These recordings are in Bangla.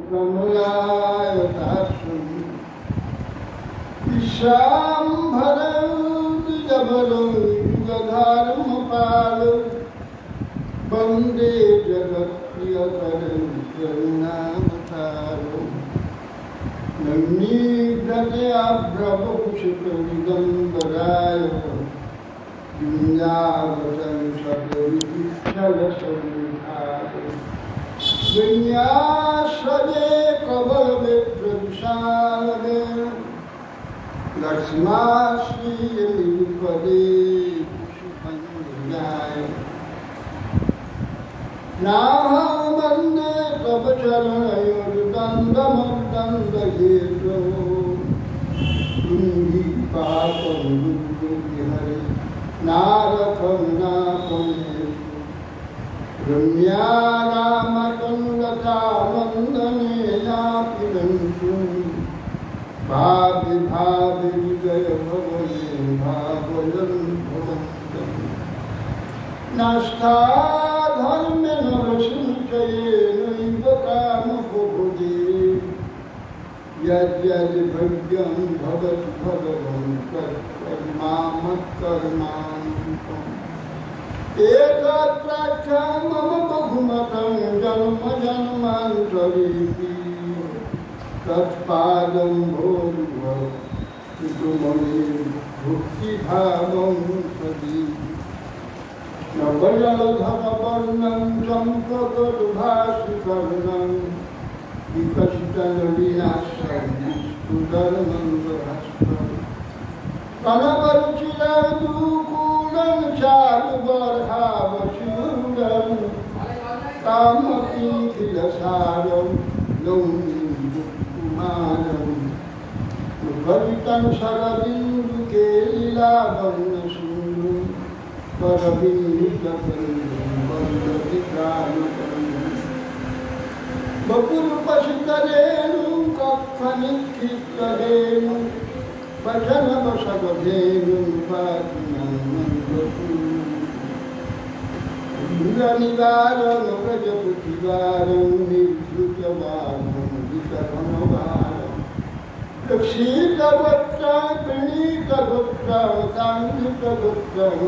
कमलायताक्षं विश्वाम्भरं द्विजबलं युगधर्मपालं वन्दे जगत्प्रियकरं करुणावतारं नन्दिव्रजयाभ्रवपुषितदिगम्बराय विन्यावतं सकलविच्छलसंहाय विन्यासदे कवलविप्रविशालदे लक्ष्माश्रीपदे पुष्पञ्जयाय नाहमन्ये तव चरणयोर्दण्डमद्दण्डयेतो तुङ्गीपापं दुर्गुविहरे नारथं नापमे रम्या रामकन्दकामन्दनेनापिदन्तु भावि भावि विजय भवने भावयन् भवन्तम् नास्ता धर्मे नरसिंहयेनैव कामभुजे यद्यद्भव्यं भवति भगवन् तत्कर्मामत्कर्मान्तम् एतत्प्राख्यं मम बहुमतं जन्म जन्मान्तरेऽपि तत्पादं भोर्भुवः कुतुममे भक्तिभावं सदी नवजलधरवर्णं चम्पकदुभाषिकर्णं विकसितनवीनाश्रं विष्णुधर्मं कनवरुचिरदुकूलं चारुबर्हावशूरं कामपीतिरसारं नौमिकुमारं मुखरितं शरदिन्दुकेलिलावन्नशूरं करविन्दकरं वन्दतिप्राणकरं बपुरुपसितरेणुं कक्षनिक्षिप्तरेणुं वचनवशगधेनुं पातिनां व्रजपुटिवारं निर्धृतवारं विकरणवारं क्षीतवक्त्रं प्रणीतवक्त्रं काङ्गितवक्त्रं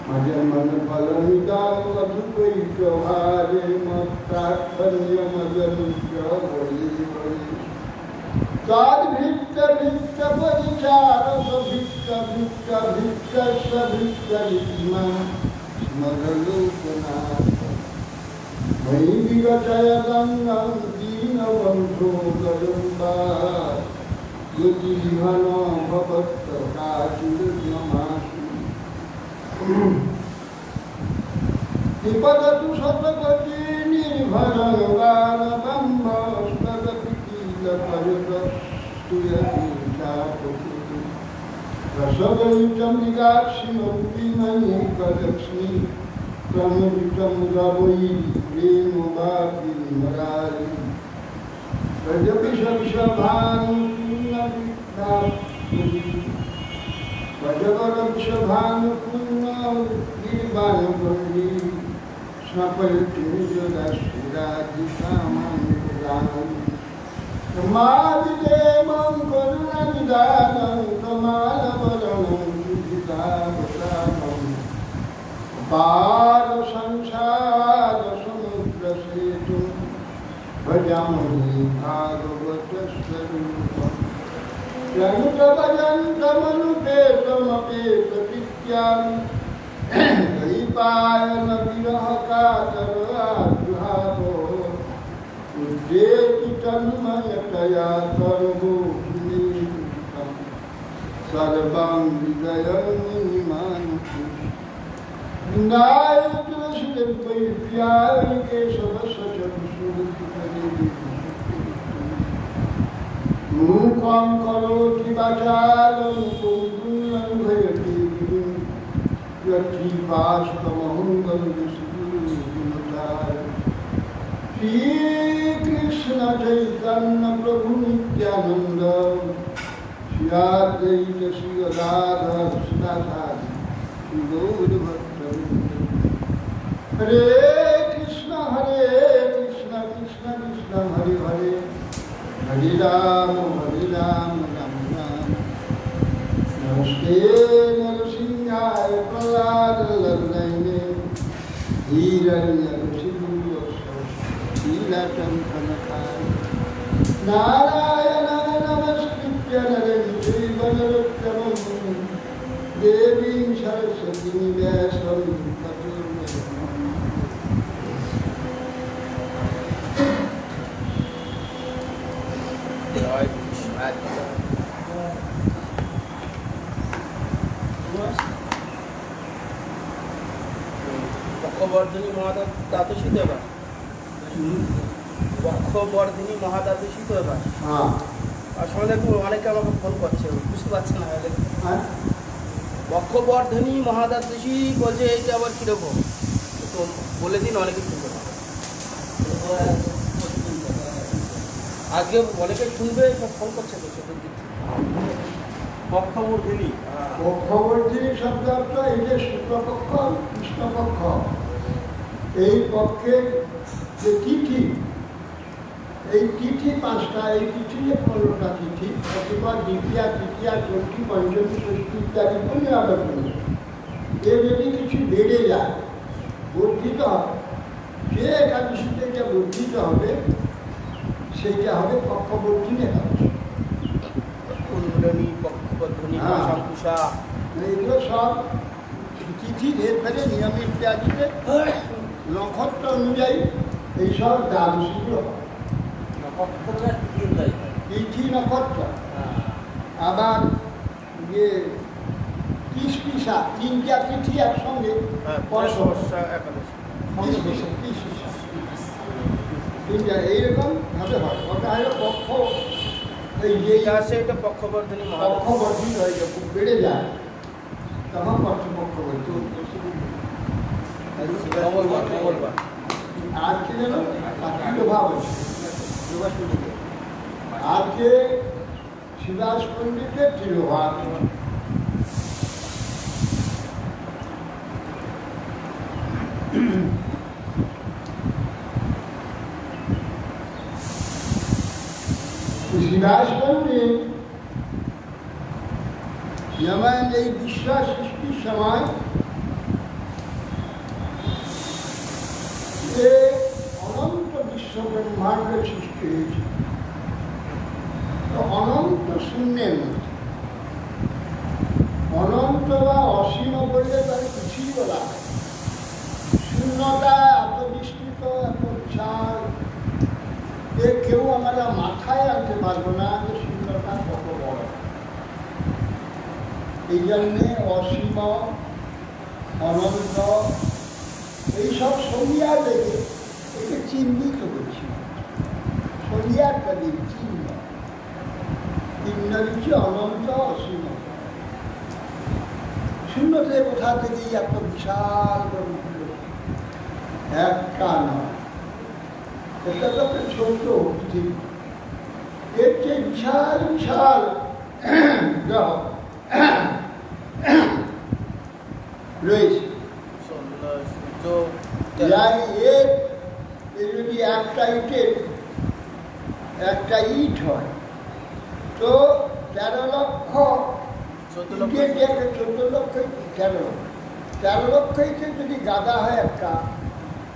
मजमनफलमिदां मधुपैकभारे मत्तात्पर्यमजनित्यवैवै स्मरलोकनाथ मयि विगतयदन्नं दीनबन्धो गजम्बा युतिहन भवत्प्रकाशिर्नमासु विपदतु शतपति निर्भरं रसगलितमृगाक्षिमपीमणिकलक्ष्मी प्रमुदितं गवै प्रेमवापिमरारि भजवरक्षभानुपूर्णगिरिबाणपल्ली स्नपयतिनिजदाशिराजिकामानिरामि मादिदेवं करुणनिदानं कमालवरणं विदितावतारम् पारसंसारसमुद्रसेतुं भजामहे भागवतस्वरूपम् यनुतभजन्तमनुपेतमपेतकृत्यां दैपायनविरहकातराजुहावो उद्येति तन्मयतया सर्वोऽभिनेतं सर्वं विजयं निमानुषु वृन्दाय तुलसीदेव्याय केशवस्य मूकं करोति वाचालं कौन्तं लङ्घयति गिरिं यत्किपास्तमहं वन्दे श्रीकृष्ण चैतन्य प्रभु नित्यानंद श्री अद्वैत श्री राधा कृष्णाचार्य श्री गौर भक्त हरे कृष्ण हरे राम राम राम। नमस्ते नरसिंहाय प्रहलाद लग्नये हिरण्यकशिपुः शीलकं कनकाय। नारायण नमस्कृत्य नरं चैव नरोत्तमं देवीं सरस्वतीं व्यासं ततो বক্ষবর্ধিনী মহাদ্বাদশী তো এবার বক্ষবর্ধিনী মহাদ্বাদশী তো এবার আর সময় দেখুন অনেকে আমাকে ফোন করছে বুঝতে পারছে না। বক্ষবর্ধিনী মহাদ্বাদশী বলছে এইটা আবার কীরকম তো বলে দিন, অনেকে শুনবে আজকে অনেকে শুনবে সব ফোন করছে তো সেদিন পক্ষবর্ধিনী শব্দ অর্থ এই যে শুক্লপক্ষ কৃষ্ণপক্ষ, এই পক্ষের যে তিথি, এই তিথি 5টা, এই তিথি যে 15টা তিথি, প্রতিবার দ্বিতীয়া তৃতীয়া চতুর্থী পঞ্চমী ষষ্ঠী ইত্যাদি বলে আলোচনা। এর যদি কিছু বেড়ে যায়, বর্ধিত হবে, যে একাদশীতে যা বর্ধিত হবে সেইটা হবে পক্ষবর্ধিনী একাদশী। এগুলো সব তিথি ধীরে ধীরে নিয়মে ইত্যাদিতে নক্ষত্র অনুযায়ী এইসব দ্বাদশীগুলো তিথি নক্ষত্র। আবার ইয়ে 30 পিসা 3টা তিথি একসঙ্গে এইরকম ভাবে হয়। ওটা হলো পক্ষ, এই যে এটা পক্ষবর্ধিনী হয়ে যায়, খুব বেড়ে যায় তখন পক্ষবর্তী। আজকে যেন তিরোভাব আছে, আজকে শিবাস পণ্ডিতের তিরোভাব। শিবাস পণ্ডিত যেমন এই বিশ্ব সৃষ্টির সময় যে অনন্ত বিশ্ব ব্রহ্মাণ্ড সৃষ্টি হয়েছে, তো অনন্ত শূন্যের মধ্যে, অনন্ত বা অসীম বললে তার কিছুই বলা হয়। শূন্যতা এত বিস্তৃত, এত বিশাল, এ কেউ আমরা মাথায় আনতে পারবো না যে শূন্যতা কত বড়। এই জন্যে অসীম, অনন্ত এইসব সরিয়া দেখে একে চিহ্নিত করছি। সরিয়ার কাজে চিহ্ন, চিহ্ন দিচ্ছে অনন্ত অসীম। শূন্য থেকে কোথা থেকেই এত বিশাল ব্রহ্মাণ্ড, একটা নয়, এটা তো একটা ছোট পৃথিবী, এর চেয়ে বিশাল বিশাল গ্রহ রয়েছে। যদি একটা ইট হয় তো 13 লক্ষ, 14 লক্ষ, 13 লক্ষ ইটের যদি গাদা হয় একটা,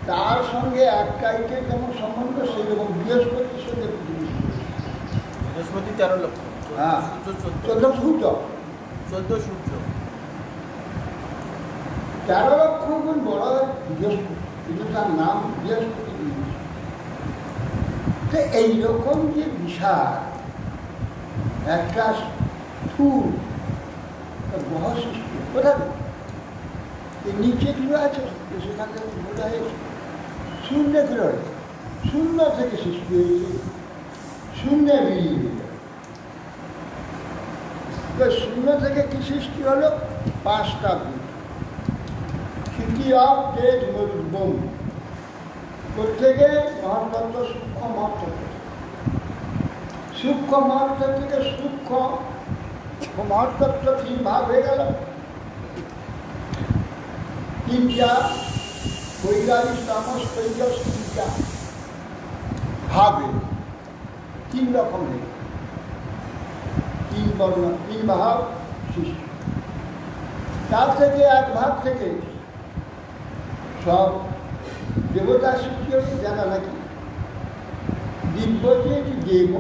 তার সঙ্গে একটা ইটের যেমন সম্বন্ধ সেরকম বৃহস্পতির সঙ্গে বৃহস্পতি 13 লক্ষ, হ্যাঁ 14 সূর্য, 14 সূর্য, 13 লক্ষ গুণ বড় বৃহস্পতি, কিন্তু তার নাম বৃহস্পতি। এইরকম যে বিশাল একটা স্থূল গ্রহ সৃষ্টি, কোথা থেকে নিচে গ্রহ আছে সেখান থেকে বোঝা হয়েছে, শূন্য গ্রহ, শূন্য থেকে সৃষ্টি হয়েছে, শূন্যে বেরিয়ে গেল। শূন্য থেকে কি সৃষ্টি হলো? 5টা ভূত, সিটি অফ তেজ মরুদ্বম, প্রত্যেকে মহাতত্ত্ব সূক্ষ্ম মহাতত্ত্ব, সূক্ষ্ম মহাতত্ত্ব থেকে সূক্ষ্ম মহাতত্ত্ব 3 ভাগ হয়ে গেল। 3টা বৈরাগী তামস তৈজস 3টা ভাবে, তিন রকম হয়ে গেল, তিন বর্ণ, তিন ভাব সৃষ্টি। তার থেকে এক ভাগ থেকে সব দেবতা সৃষ্টি হচ্ছে, যারা নাকি দিব্যজিৎ দেব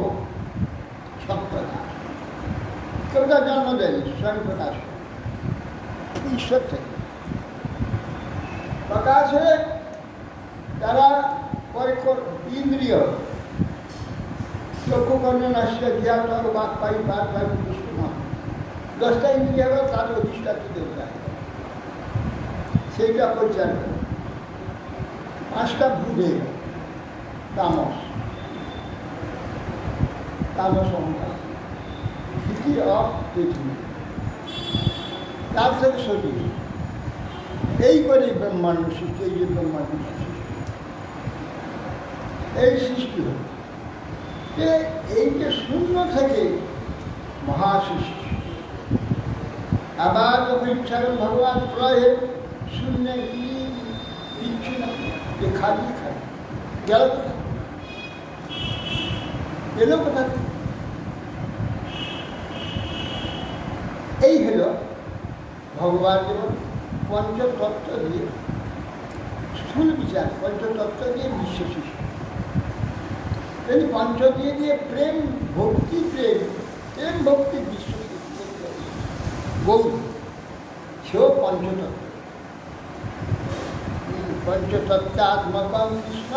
সপ্রকাশ, কেউ তার জন্ম দেয়নি, স্বয়ং প্রকাশ ঈশ্বর থেকে প্রকাশ হয়ে তারা ইন্দ্রিয় চক্ষু কর্ণ নাস্য জ্ঞাত বাক পাই বাদ পাই বিষ্ণু, 10টা ইন্দ্রিয় হলো তার অধিষ্ঠাত্রী দেবতা, সেইটা পরিচালনা করে। 5টা ভূদেব, তামস, তামস অহংকার, স্থিতি অফ পৃথিবী, তার থেকে সতী, এই করে ব্রহ্মাণ্ড সৃষ্টি, এই যে ব্রহ্মাণ্ড সৃষ্টি, এই সৃষ্টি হল যে এই যে শূন্য থেকে মহাসৃষ্টি। আবার যখন ইচ্ছারণ ভগবান প্রয়ে শূন্য কিচ্ছু না, যে খালি খালি গেল কোথা, এলো কোথা, এই হল ভগবান যেমন পঞ্চতত্ত্ব দিয়ে স্থূল বিচার, পঞ্চতত্ত্ব দিয়ে বিশ্ব সৃষ্টি, তেমনি পঞ্চ দিয়ে প্রেম ভক্তি, প্রেম ভক্তি বিশ্ব সৃষ্টি গৌর, সেও পঞ্চতত্ত্ব। পঞ্চতত্ত্বাত্মক কৃষ্ণ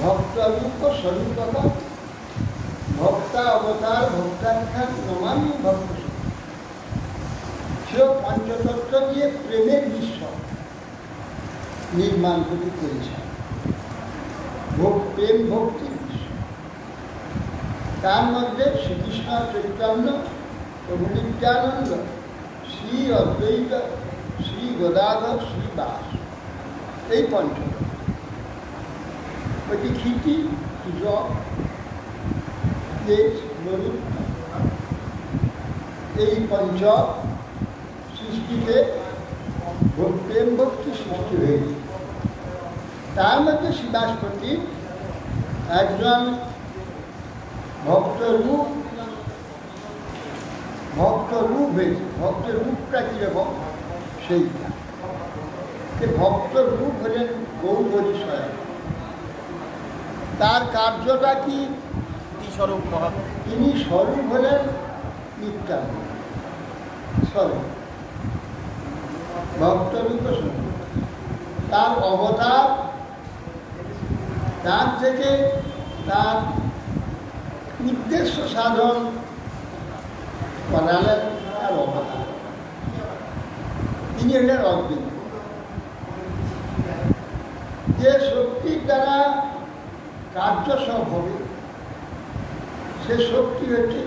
ভক্তরূপ স্বরূপক ভক্তা অবতার ভক্তাখ্যান নমামি ভক্ত, সেও পঞ্চতত্ত্ব দিয়ে প্রেমের বিশ্ব নির্মাণ করতে করেছে, প্রেম ভক্তির বিশ্ব। তার মধ্যে শ্রীকৃষ্ণ চৈতন্য, প্রভু নিত্যানন্দ, শ্রী অদ্বৈত, শ্রী গদাধর, শ্রী দাস, এই পঞ্চতত্ত্ব। ওইটি ক্ষিতি এই পঞ্চ সৃষ্টিতে প্রেম ভক্তি সৃষ্টি হয়েছে। তার মধ্যে শিবাস্পতি একজন ভক্তরূপ হয়েছে। ভক্তের রূপটা কীরকম সেইটা, ভক্তরূপ হলেন গৌরী স্বয়ং। তার কার্যটা কি? স্বরূপ মহা, তিনি স্বরূপ হলেন নিত্যানন্দ স্বরূপ, ভক্তরূপ স্বরূপ। তার অবতার, তার থেকে তার উদ্দেশ্য সাধন করালেন তার অবতার, তিনি হলেন অদ্বৈত। যে শক্তির দ্বারা কার্য সব হবে, সে শক্তি হচ্ছে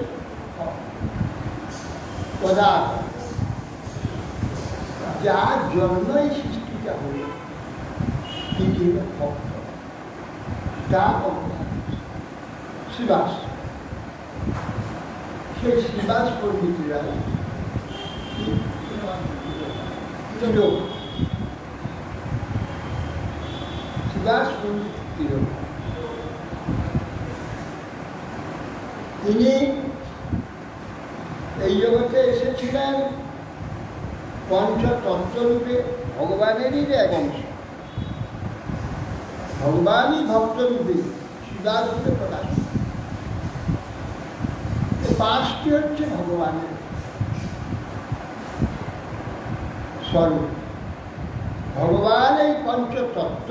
পদার্থ, যার জন্যই সৃষ্টিটা হল, তিনি হল ভক্ত। তার অবতার শিবাস, সেই শিবাস পণ্ডিতরা শিবাস পণ্ডিত তিলক, তিনি এই জগতে এসেছিলেন পঞ্চতত্ত্বরূপে, ভগবানেরই এক অংশ। ভগবানই ভক্তরূপে শিবাসরূপে প্রকাশ। 5টি হচ্ছে ভগবানের স্বরূপ। ভগবান এই পঞ্চতত্ত্ব,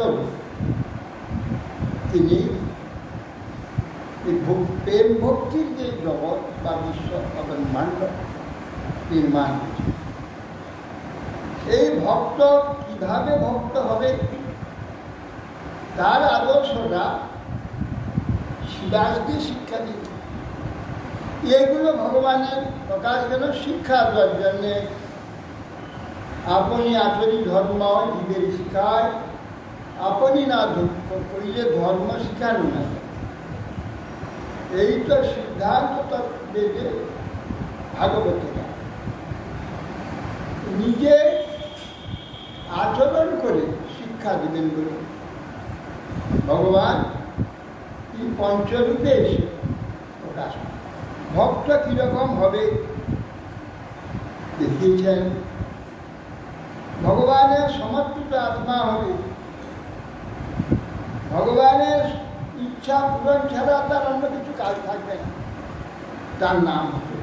তিনি প্রেম ভক্তির যে জগৎ বা বিশ্ব ব্রহ্মাণ্ড নির্মাণ করেছে। এই ভক্ত কিভাবে ভক্ত হবে, তার আদর্শটা শিবাসকে শিক্ষা দিল। এগুলো ভগবানের প্রকাশ কেন? শিক্ষা দেওয়ার জন্যে। আপনি আচরি ধর্ম জীবের শিখায়, আপনি না কইলে ধর্ম শিখানো না, এই তো সিদ্ধান্ত বেদে ভাগবত। নিজে আচরণ করে শিক্ষা দিবেন বলে ভগবান এই পঞ্চরূপে এসে প্রকাশ পায়। ভক্ত কীরকম হবে দেখিয়েছেন। ভগবানের সমর্পিত আত্মা হবে, ভগবানের ইচ্ছা পূরণ ছাড়া তার অন্য কিছু কাজ থাকবে না, তার নাম হবে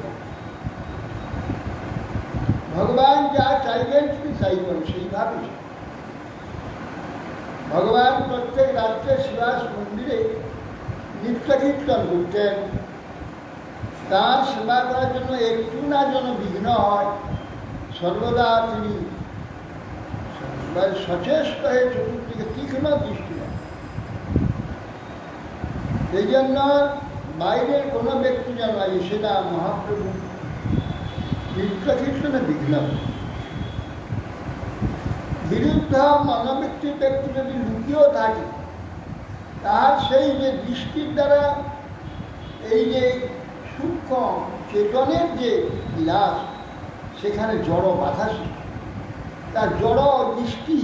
ভগবান। যা চাইবেন তিনি চাইবেন সেইভাবে। ভগবান প্রত্যেক রাত্রে শিবাস মন্দিরে নিত্য কীর্তন করতেন। তার সেবা করার জন্য একটু না যেন বিঘ্ন হয়, সর্বদা তিনি সচেষ্ট হয়ে চতুর্দিকে তীক্ষ্ণ দৃষ্টি দেন। এই জন্য বাইরের কোনো ব্যক্তি যেন এসে না মহাপ্রভু নিত্য কীর্তনে বিঘ্ন। বিরুদ্ধ মনোবৃত্তির ব্যক্তি যদি লুকিয়েও থাকে, তার সেই যে দৃষ্টির দ্বারা এই যে সূক্ষ্ম চেতনের যে বিলাস, সেখানে জড় বাধা সৃষ্টি, তার জড় দৃষ্টি,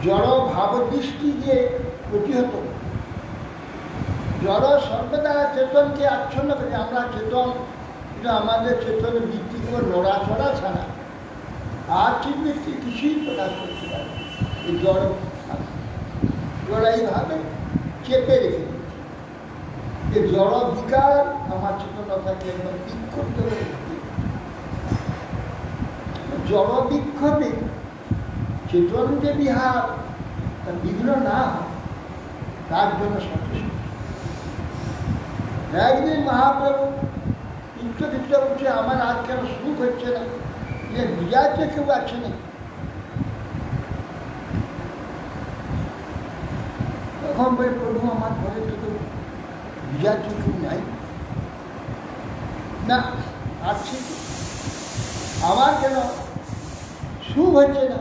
জড় ভাবদৃষ্টি যে প্রতিহত। জড় সর্বদা চেতনকে আচ্ছন্ন করে। আমরা চেতন, কিন্তু আমাদের চেতনের বৃত্তি করে নড়াচড়া ছাড়া আর ঠিক বৃত্তি কিছুই প্রকাশ করতে পারে। এই জড় এইভাবে চেপে রেখে দিচ্ছে। এই জড় বিকার আমার চেতনতাকে একদম বিক্ষুব্ধ করে দিচ্ছে। জড় বিক্ষোভে চেতন যে বিহার তার বিঘ্ন না হয়, তার জন্য সচেষ্ট। একদিন মহাপ্রভু নিত্য উঠে আমার আজ কেন সুখ হচ্ছে না, যে বিজাতে কেউ আছে না। তখন বলে, প্রভু আমার ঘরে তো বিজাতে কেউ নাই না, আছে আমার কেন সুখ হচ্ছে না।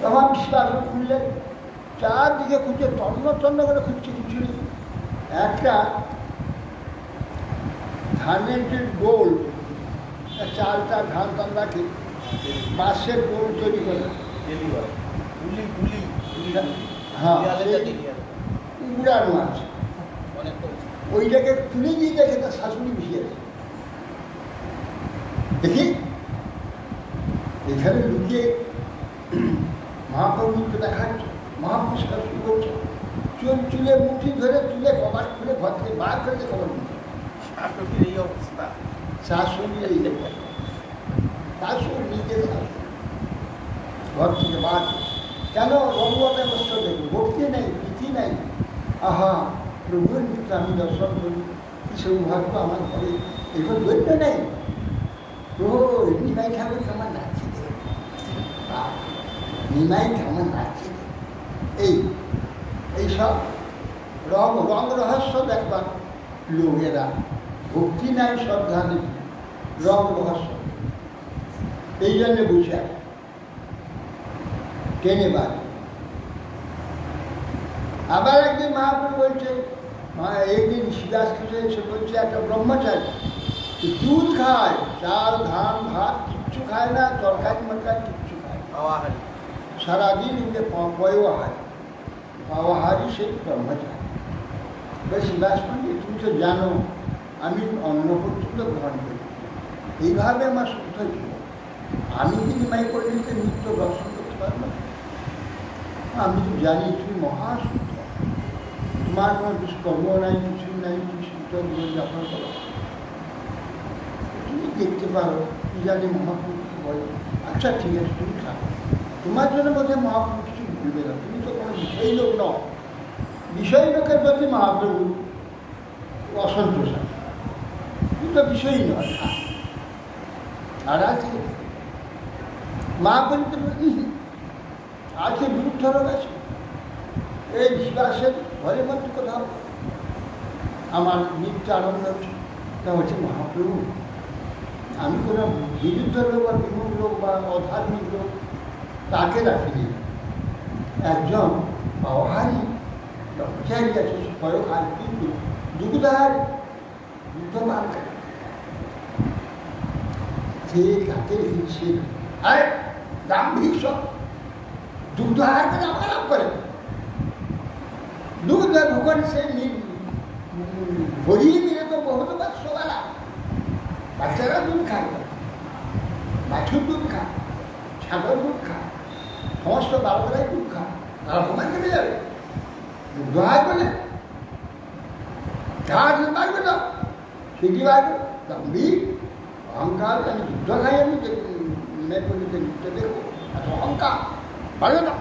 তখন বিশ্বাস খুললেন, চারদিকে খুঁজে তন্ন তন্ন করে খুঁজছে, কিছু নেই। একটা ধানের যে গোল, চালটা ধান টান রাখে, বাঁশের গোল তৈরি করে, হ্যাঁ উড়ানো আছে, ওইটাকে তুলে দিয়ে দেখে তার শাশুড়ি মিশিয়ে আছে। দেখি এখানে লুকিয়ে মহাপ্রভুকে দেখাচ্ছে, মহাপ্রভু শাশুড়ি করছে, চুলে মুঠি ধরে তুলে কবার খুলে ঘর থেকে বার করে কবার মুঠি। শাশুড়ির এই অবস্থা, শাশুড়ির এই শাশুড়ি নিজের শাশুড়ি ঘর থেকে বার। কেন রঘুবতের অবস্থা দেখবো, ভক্তি নেই, প্রীতি নেই। আহা প্রভুর মিত্র আমি দর্শন করি, কি সৌভাগ্য আমার ঘরে, এগুলো দৈন্য নেই। প্রভু নিমাই ঠাকুর কেমন নাচছে, নিমাই কেমন নাচছে, এইসব রং রহস্য দেখবার লোকেরা। ভক্তি নাই, শ্রদ্ধা নেই, রং রহস্য। এই জন্য বুঝে টেনে বার। আবার একদিন মহাপ্রভু বলছে, একদিন শিলাস এসে বলছে, একটা ব্রহ্মচারী দুধ খায়, চাল ধান ভাত কিচ্ছু খায় না, তরকারি মরকারি কিচ্ছু খায়, সারাদিন উঠে পাওয়াহারি সেই ব্রহ্মচারী। শিলাস পণ্ডিত, তুমি তো জানো আমি অন্ন পর্যন্ত গ্রহণ করি, এইভাবে আমার শুদ্ধ জীবন, আমি কি নিমাই করে নিতে নিত্য দর্শন করতে পারবো? আমি তো জানি তুমি মহাশুদ্ধ, তোমার কোনো দুষ্কর্ম নাই, কিছু নাই, তুমি শুদ্ধ জীবনযাপন করো, তুমি দেখতে পারো, কি জানি মহাপ্রভু বলো। আচ্ছা ঠিক আছে, তুমি থাকো, তোমার জন্য বোধ হয় মহাপ্রভু কিছু ভুলবে না, তুমি তো কোনো বিষয় লোক নও। বিষয় লোকের প্রতি মহাপ্রভু অসন্তোষ আছে, তুমি তো বিষয়ই নয়। আর আজকে মহাপ্রভু আজকে বিরুদ্ধ রোগ আছে, এই বিশ্বাসের ঘরের মধ্যে কোথাও আমার নিত্য আনন্দ হচ্ছে, তা হচ্ছে মহাপ্রভু। আমি কোনো বিরুদ্ধ লোক বা বিমুখ লোক বা অধার্মিক লোক তাকে রাখিনি, একজন পাওয়াহারি ব্রহ্মচারী আছে, বড় খায়, কিন্তু দুগ্ধার যুদ্ধমান করে সে তাকে রেখেছে। আর দাম্ভিক সব দুগ্ধাহার করে আমার লাভ করে, दूध भगवान से ভরিয়ে দিলে তো বহুত বাচ্চারা বাচ্চারা দুধ খায়, বাছুর দুধ খায়, ছাগল দুধ খায়, সমস্ত বাবুরাই দুধ খায়, তারা ভগবান কেটে যাবে দুধ হয় বলে বাড়বে না সেটি বাড়বে গম্ভীর অহংকার। আমি যুদ্ধ খাই, আমি মেয়েপল্লিতে নৃত্য দেখবো, এত অহংকার পারবে না।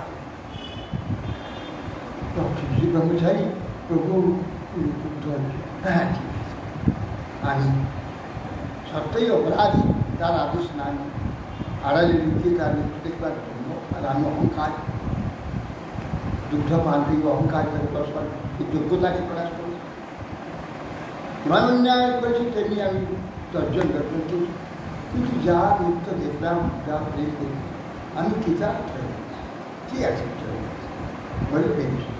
শ্রী ব্রহ্মচারী প্রভু যুদ্ধ হচ্ছে, হ্যাঁ ঠিক আছে, আমি সত্যই অপরাধী, তার আদেশ নাই, আড়ালে লুকিয়ে তার নৃত্য দেখবার জন্য। আর আমি অহংকার, যুদ্ধ পান্তিক অহংকার করে পরস্পর যোগ্যতাকে প্রকাশ করি, কিমান অন্যায় করেছি তেমনি আমি দর্জন করছি। কিন্তু যা নৃত্য দেখলাম, যা প্রেম করি, আমি কিতা ঠিক আছে বলে পেয়েছি।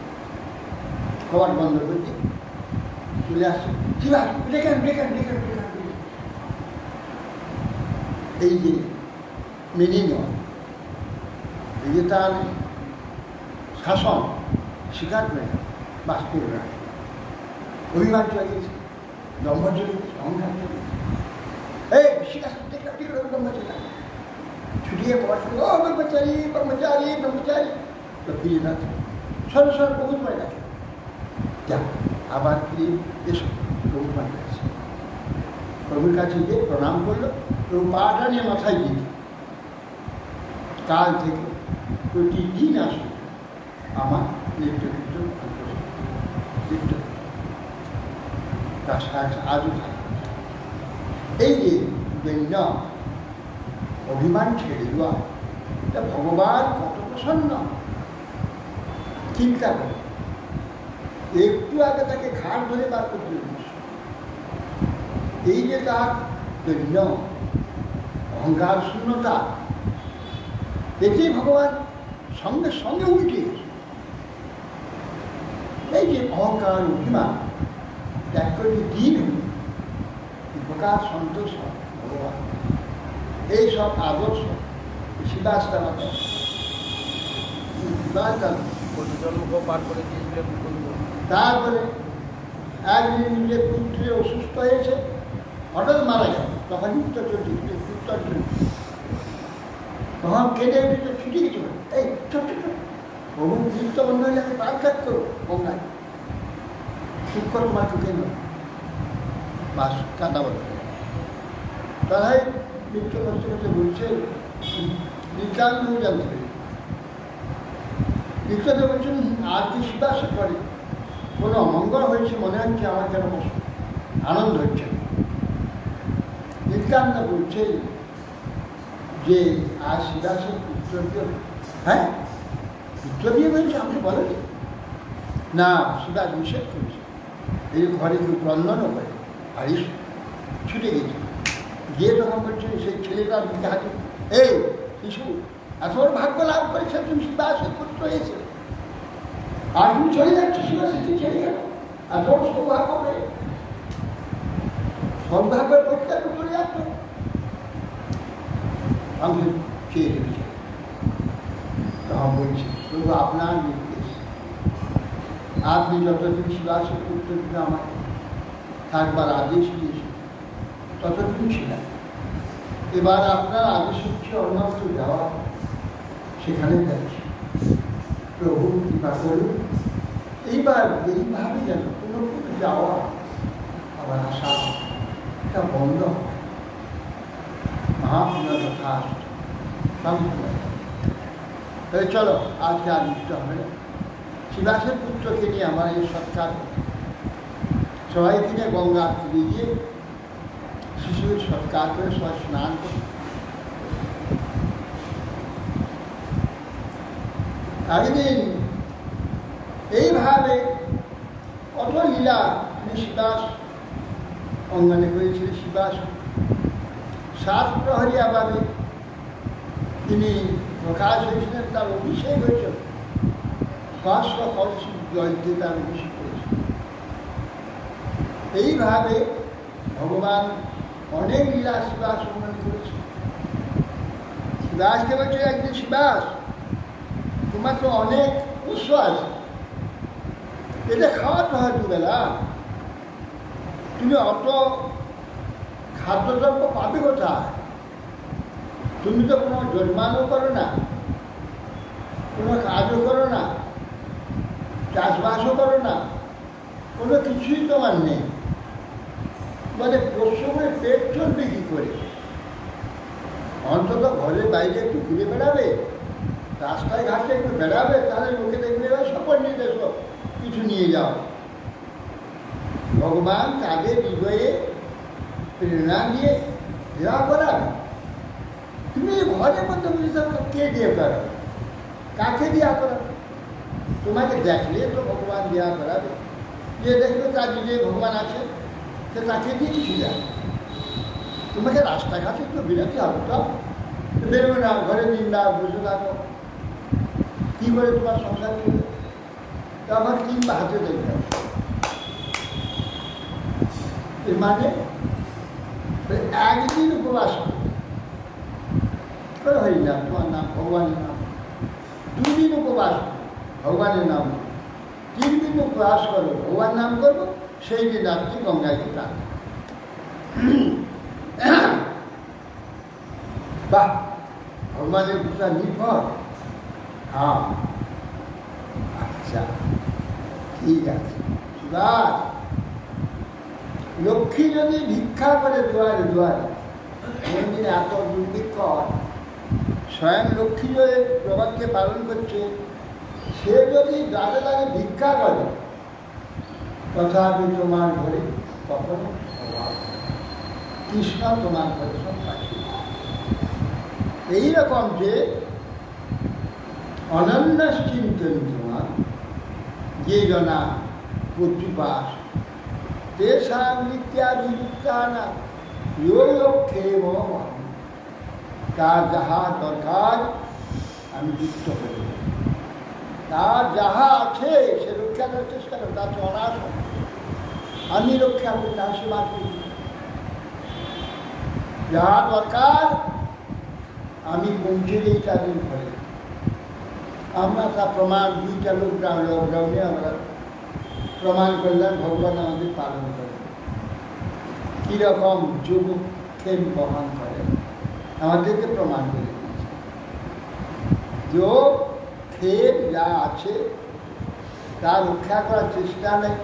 কবার বন্ধ করছি, চলে আসছে শিবা ডেকেন ডেকেন ডেকেন ডেকেন। এই যে মেনে নেওয়া, এই যে তার শাসন স্বীকার করে না, বাস করে না, অভিমান চালিয়েছে, দম্ভ চলিয়েছে, অহংকার চলিয়েছে। এই শিকার দেখলাম ঠিক করে ব্রহ্মচারী ছুটিয়ে পড়া শুরু, ও ব্রহ্মচারী ব্রহ্মচারী ব্রহ্মচারী, তো ফিরে যাচ্ছে সরো সরো প্রভুর পায়ে গেছে। যা আবার ফিরে এসো প্রভুর পায়ে গেছে। প্রভুর কাছে গিয়ে প্রণাম করলো, প্রভু পাটা নিয়ে মাথায় দিয়ে কাল থেকে প্রতিদিন আসবে আমার নৃত্য কীর্তন নৃত্য আজও থাকে। এই যে দৈন্য অভিমান ছেড়ে দেওয়া, এটা ভগবান কত প্রসন্ন চিন্তা করে। একটু আগে তাকে ঘাট ধরে বার করতে দিয়েছে। এই যে তার দৈন্য অহংকার শূন্যতা, এতেই ভগবান সঙ্গে সঙ্গে উল্টে গেছে। এই যে অহংকার অভিমান ত্যাগ করে দিন প্রকাশ সন্তোষ ভগবান, এইসব আদর্শ শিবাস্তা মতো জন্ম পার করে দিয়েছিলেন। তারপরে একদিন নিজের পুত্রে অসুস্থ হয়েছে, হঠাৎ মারা গেল, তখন উত্তর চলছে উত্তর চলছে, তখন কেঁদে উঠে ছুটি গেছিল। এই ছোট ছোট বহু নৃত্য বন্ধ হলে আমি প্রাণ ত্যাগ করো গঙ্গায়, ঠিক করো মা চুকে নয় বাস কাঁদা বলে। তারাই নৃত্য করতে করতে বলছে, নিতান্ত জানতে পেরে নৃত্যতে বলছেন আর কি শিবাস করে কোনো অমঙ্গল হয়েছে মনে হচ্ছে, আমার কেন আনন্দ হচ্ছে না। নিত্যান্ত বলছে যে আর শিবাসের পুত্র দিয়ে, হ্যাঁ পুত্র দিয়ে বলছে, আপনি বলেন না, শিবাস নিষেধ করেছে। এই ঘরে কেউ ক্রন্দনও করে, ভারী ছুটে গেছে, গিয়ে তখন বলছে সেই ছেলেটার দিকে হাতে, এই শিশু এত ভাগ্য লাভ করেছে, তুমি শিবাসের পুত্র হয়েছে, আর তুমি চলে যাচ্ছে শিবাসে ছেড়ে গেল, এত সৌভাগ্য করে সৌভাগ্যের পক্ষে চলে যাচ্ছ। আমি চেয়ে রেখেছি, তখন বলছি শুধু আপনার নির্দেশ, আপনি যতদিন শিবাসের পুত্র দিনে আমাকে থাকবার আদেশ দিয়েছে ততদিন ছিলাম, এবার আপনার আদেশ হচ্ছে অন্যত্র যাওয়া, সেখানে যাচ্ছি। প্রভু কৃপা করুন, এইবার এইভাবে যেন কোনো যাওয়া আবার আসা এটা বন্ধ মহাপুণ্যের কথা আসছে। তাহলে চলো আজকে আর নিতে হবে না, শিবাসের পুত্রকে নিয়ে আমার এই সৎকার, সবাইকে নিয়ে গঙ্গা ফিরে গিয়ে শিশুর সৎকার করে সবাই স্নান করে একদিন এইভাবে কত লীলা তিনি শিবাস অঙ্গনে করেছিলেন। শিবাস 7 প্রহরী আবাবে তিনি প্রকাশ হয়েছিলেন, তার অভিষেক হয়েছিল, 500 কলসি জল দিয়ে তার অভিষেক করেছিল। এইভাবে ভগবান অনেক লীলা শিবাস অঙ্গন করেছে। শিবাসকে বলছে একদিন, শিবাস তোমার তো অনেক উৎস আছে, এটা খাওয়াতে হয় দুবেলা। তুমি অত খাদ্যদ্রব্য পাবে কোথায়? তুমি তো কোনো জন্মানো করো না, কোনো কাজও করো না, চাষবাসও করো না, কোনো কিছুই তোমার নেই। মানে পশ্চিমের পেট চলবে কী করে? অন্তত ঘরের বাইরে একটু ঘুরে বেড়াবে, রাস্তায় ঘাটে একটু বেড়াবে, তাহলে লোকে দেখবে সকল নির্দেশ কিছু নিয়ে যাও। ভগবান তাদের হৃদয়ে প্রেরণা দিয়ে দেওয়া করাবে। তুমি ঘরের মধ্যে বুঝে থাকো, কে দিয়ে করাবে? কাকে দেওয়া করাবে? তোমাকে দেখলে তো ভগবান দেওয়া করাবে। যে দেখবে তার যে ভগবান আছে সে তাকে দিয়ে কিছু দেয়। তোমাকে রাস্তাঘাটে তো বেরোতে হবে, তো বেরোবে না, ঘরে দিন রাত বসে থাকো, কী করে তোমার সংসার চলবে? তো আমার কিংবা হাতে দেখবে। এর মানে একদিন উপবাস করে হয়ে যান তোমার নাম, ভগবানের নাম। দুদিন উপবাস ভগবানের নাম, 3 দিন উপবাস করো, ভগবান নাম করবো, সেই দিন রাত্রি গঙ্গায় স্নান। বাহ, ভগবানের পূজা নির্ভর। হ্যাঁ, আচ্ছা, ঠিক আছে। এবার লক্ষ্মী যদি ভিক্ষা করে দুয়ারে দুয়ারে, মন্দিরে এত দুর্ভিক্ষ হয়, স্বয়ং লক্ষ্মী যে জগৎকে পালন করছে, সে যদি দাঁড়ে দাঁড়ে ভিক্ষা করে, তথাপি তোমার ঘরে কখনো অভাব, কৃষ্ণ তোমার ঘরে সব পাচ্ছে। এইরকম যে অনন্য চিন্তন তোমার যে জনা প্রতিপাস তেষাং নিত্যাভিযুক্তানা লক্ষ্যে মম, তার যাহা দরকার আমি যুক্ত করি, তার যাহা আছে সে রক্ষা করার চেষ্টা করি, তার অনাশ আমি রক্ষা করি, তার সেবা করি। যাহা দরকার আমি পৌঁছে দিই তাদের ঘরে। আমরা তা প্রমাণ 2টা লকডাউনে আমরা প্রমাণ করলাম ভগবান আমাদের পালন করে, কীরকম যোগক্ষেম বহন করে আমাদেরকে প্রমাণ করে দিয়েছে। যোগ ক্ষেম যা আছে তা রক্ষা করার চেষ্টা নেই,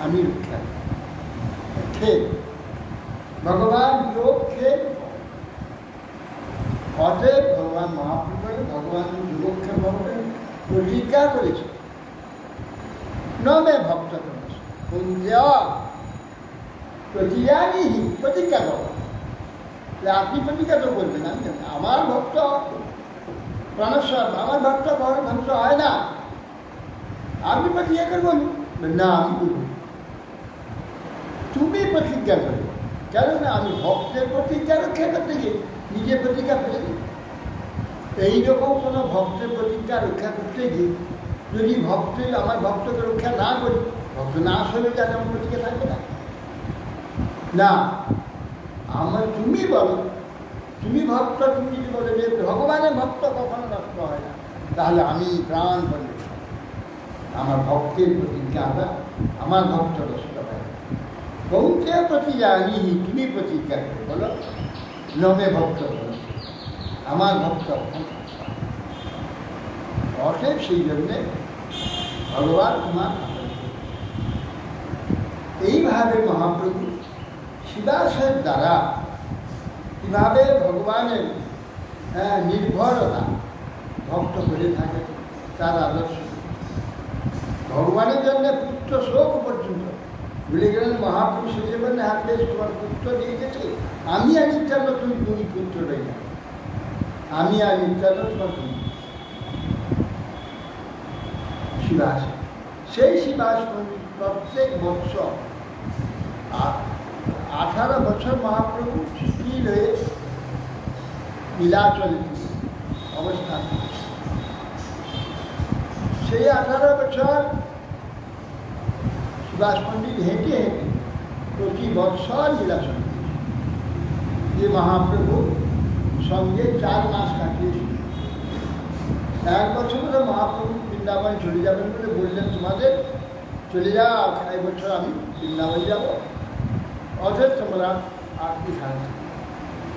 আমি রক্ষা ক্ষেম ভগবান যোগ ক্ষেম। অতএব ভগবান মহাপ্রভু বলে ভগবান যোগক্ষেম ভগবান প্রতিজ্ঞা করেছে, নমে ভক্ত প্রতিজ্ঞানি প্রতিজ্ঞা করো। আপনি প্রতিজ্ঞা তো করবেন না, আমার ভক্ত প্রাণেশ্বর, আমার ভক্ত ধ্বংস হয় না, আপনি প্রতিজ্ঞা করবেন না, আমি করব। তুমি প্রতিজ্ঞা করবে, কেন না আমি ভক্তের প্রতিজ্ঞা রক্ষা করতে গিয়ে নিজের প্রতিজ্ঞা ফেলে দিই। এইরকম কোনো ভক্তের প্রতিজ্ঞা রক্ষা করতে গিয়ে যদি আমার ভক্তকে রক্ষা না করি, ভক্ত না আসলে যাতে আমার প্রতিজ্ঞা থাকবে না। না, তুমি বলো, তুমি ভক্ত, তুমি যদি বলো যে ভগবানের ভক্ত কখনো নষ্ট হয় না, তাহলে আমি প্রাণ বলি আমার ভক্তের প্রতিজ্ঞাটা আমার ভক্ত নষ্ট হয়। কৌতে প্রতিজ্ঞানি তুমি প্রতিজ্ঞা করে বলো, নমে ভক্ত বলো আমার ভক্ত। অতএব সেই জন্যে ভগবান তোমার এইভাবে মহাপ্রভু শিবাশয়ের দ্বারা কীভাবে ভগবানের নির্ভরতা ভক্ত করে থাকে তার আদর্শ। ভগবানের জন্য পুত্র শোক পর্যন্ত ভুলে গেলেন মহাপুরুষ শেষে বললে হাত বেশ তোমার পুত্র দিয়ে গেছে, আমি আর নিত্যান্ন তুমি পুত্র রই না, আমি আর নিত্যান্ন তোমার তুমি। শিবাস, সেই শিবাস মন্দির প্রত্যেক বৎসর 18 বছর মহাপ্রভু স্থির হয়ে নীলাচলে অবস্থান। সেই 18 বছর সুভাষ পণ্ডিত হেঁটে হেঁটে প্রতি বৎসর লীলাচল যে মহাপ্রভু সঙ্গে 4 মাস কাটিয়েছিল। 1 বছর ধরে মহাপ্রভু বৃন্দাবন চলে যাবেন বলে বললেন, তোমাদের চলে যাও, এই বছর আমি বৃন্দাবন যাব, অথচ তোমরা আর কি খায় না।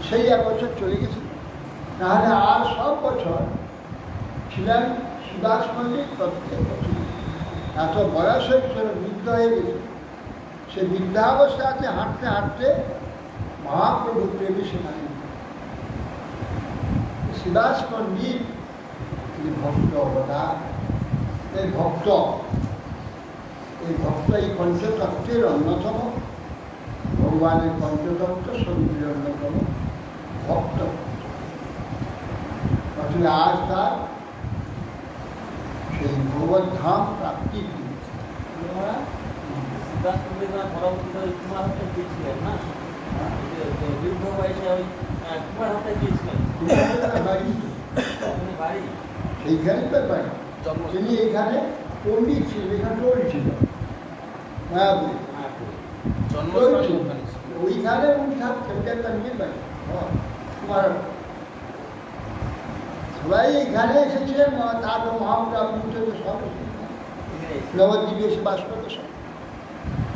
সেই এক বছর চলে গেছি, নাহলে আর সব বছর ছিলেন সুভাষ পণ্ডিত। প্রত্যেক বছর এত বয়স হয়েছিল, বৃদ্ধ হয়ে গেছে, সে বৃদ্ধাবস্থাতে হাঁটতে হাঁটতে মহাপ্রভু প্রেমী সেখানে সুভাষ পণ্ডিত ভক্ত অবতার। এই ভক্ত এই পঞ্চতত্ত্বের অন্যতম, ভগবানের পঞ্চতত্ত্ব শরীরের অন্যতম ভক্ত। আসলে আজ তার সেই ভগবত ধাম প্রাপ্তির দিন। সেইখানে তো বাড়ি, তিনি এখানে পণ্ডিত ছিলেন, এখানে টোল ছিল মায়াপুরে, ওইখানে উনি থাকতেন, নিজের বাড়ি। সবাই এখানে এসেছিলেন, তারপর মহাপ্রভু সব নবদ্বীপে এসে বাস করতে সব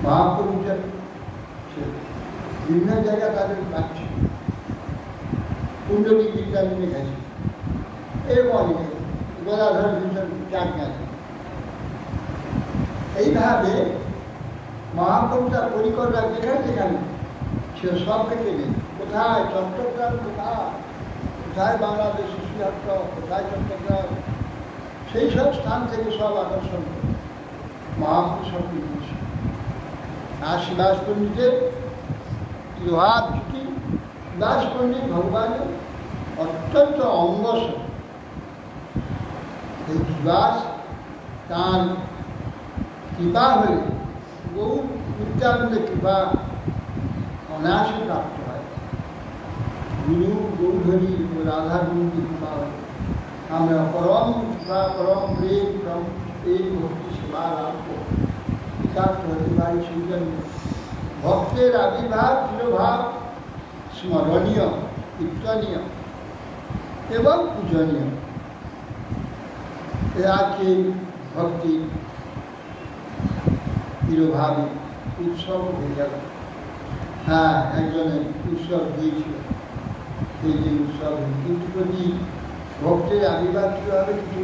মহাপ্রভু বিভিন্ন জায়গায় তাদের পাচ্ছে, কুণ্ডলী বিদ্যালয়ে গেছে, এরকম অনেকে গদাধর ভীষণ চার গেছে। এইভাবে মহাপ্রভু তার পরিকল্পনা যেখানে যেখানে সে সব থেকে নেই, কোথায় চট্টগ্রাম, কোথায় বাংলাদেশ শিশুহাট, কোথায় চট্টগ্রাম, সেই সব স্থান থেকে সব আকর্ষণ করে মহাপ্রভু সব কিছু। আর সুভাষ পণ্ডিতের লোহার জুটি, সুভাষ পণ্ডিত ভগবানের অত্যন্ত অঙ্গস। এই সুভাষ তাঁর কৃপা হলে বহু নিত্যানন্দের কৃপা অনায়াসে প্রাপ্ত হয়। গুরু গৌধরী রাধা গুরুর কৃপা হয়, আমরা পরম কৃপা, পরম প্রেম, পরম এই ভক্তি সেবা লাভ হতে পারি। সেই জন্য ভক্তের আবির্ভাব চিরভাব স্মরণীয়, কীর্তনীয় এবং পূজনীয়। আজকে ভক্তি চিরভাবে উৎসব হয়ে গেল। হ্যাঁ, একজনের উৎসব দিয়েছিল, সেই যে উৎসব, কিন্তু যদি ভক্তের আবির্ভাব কীভাবে কিছু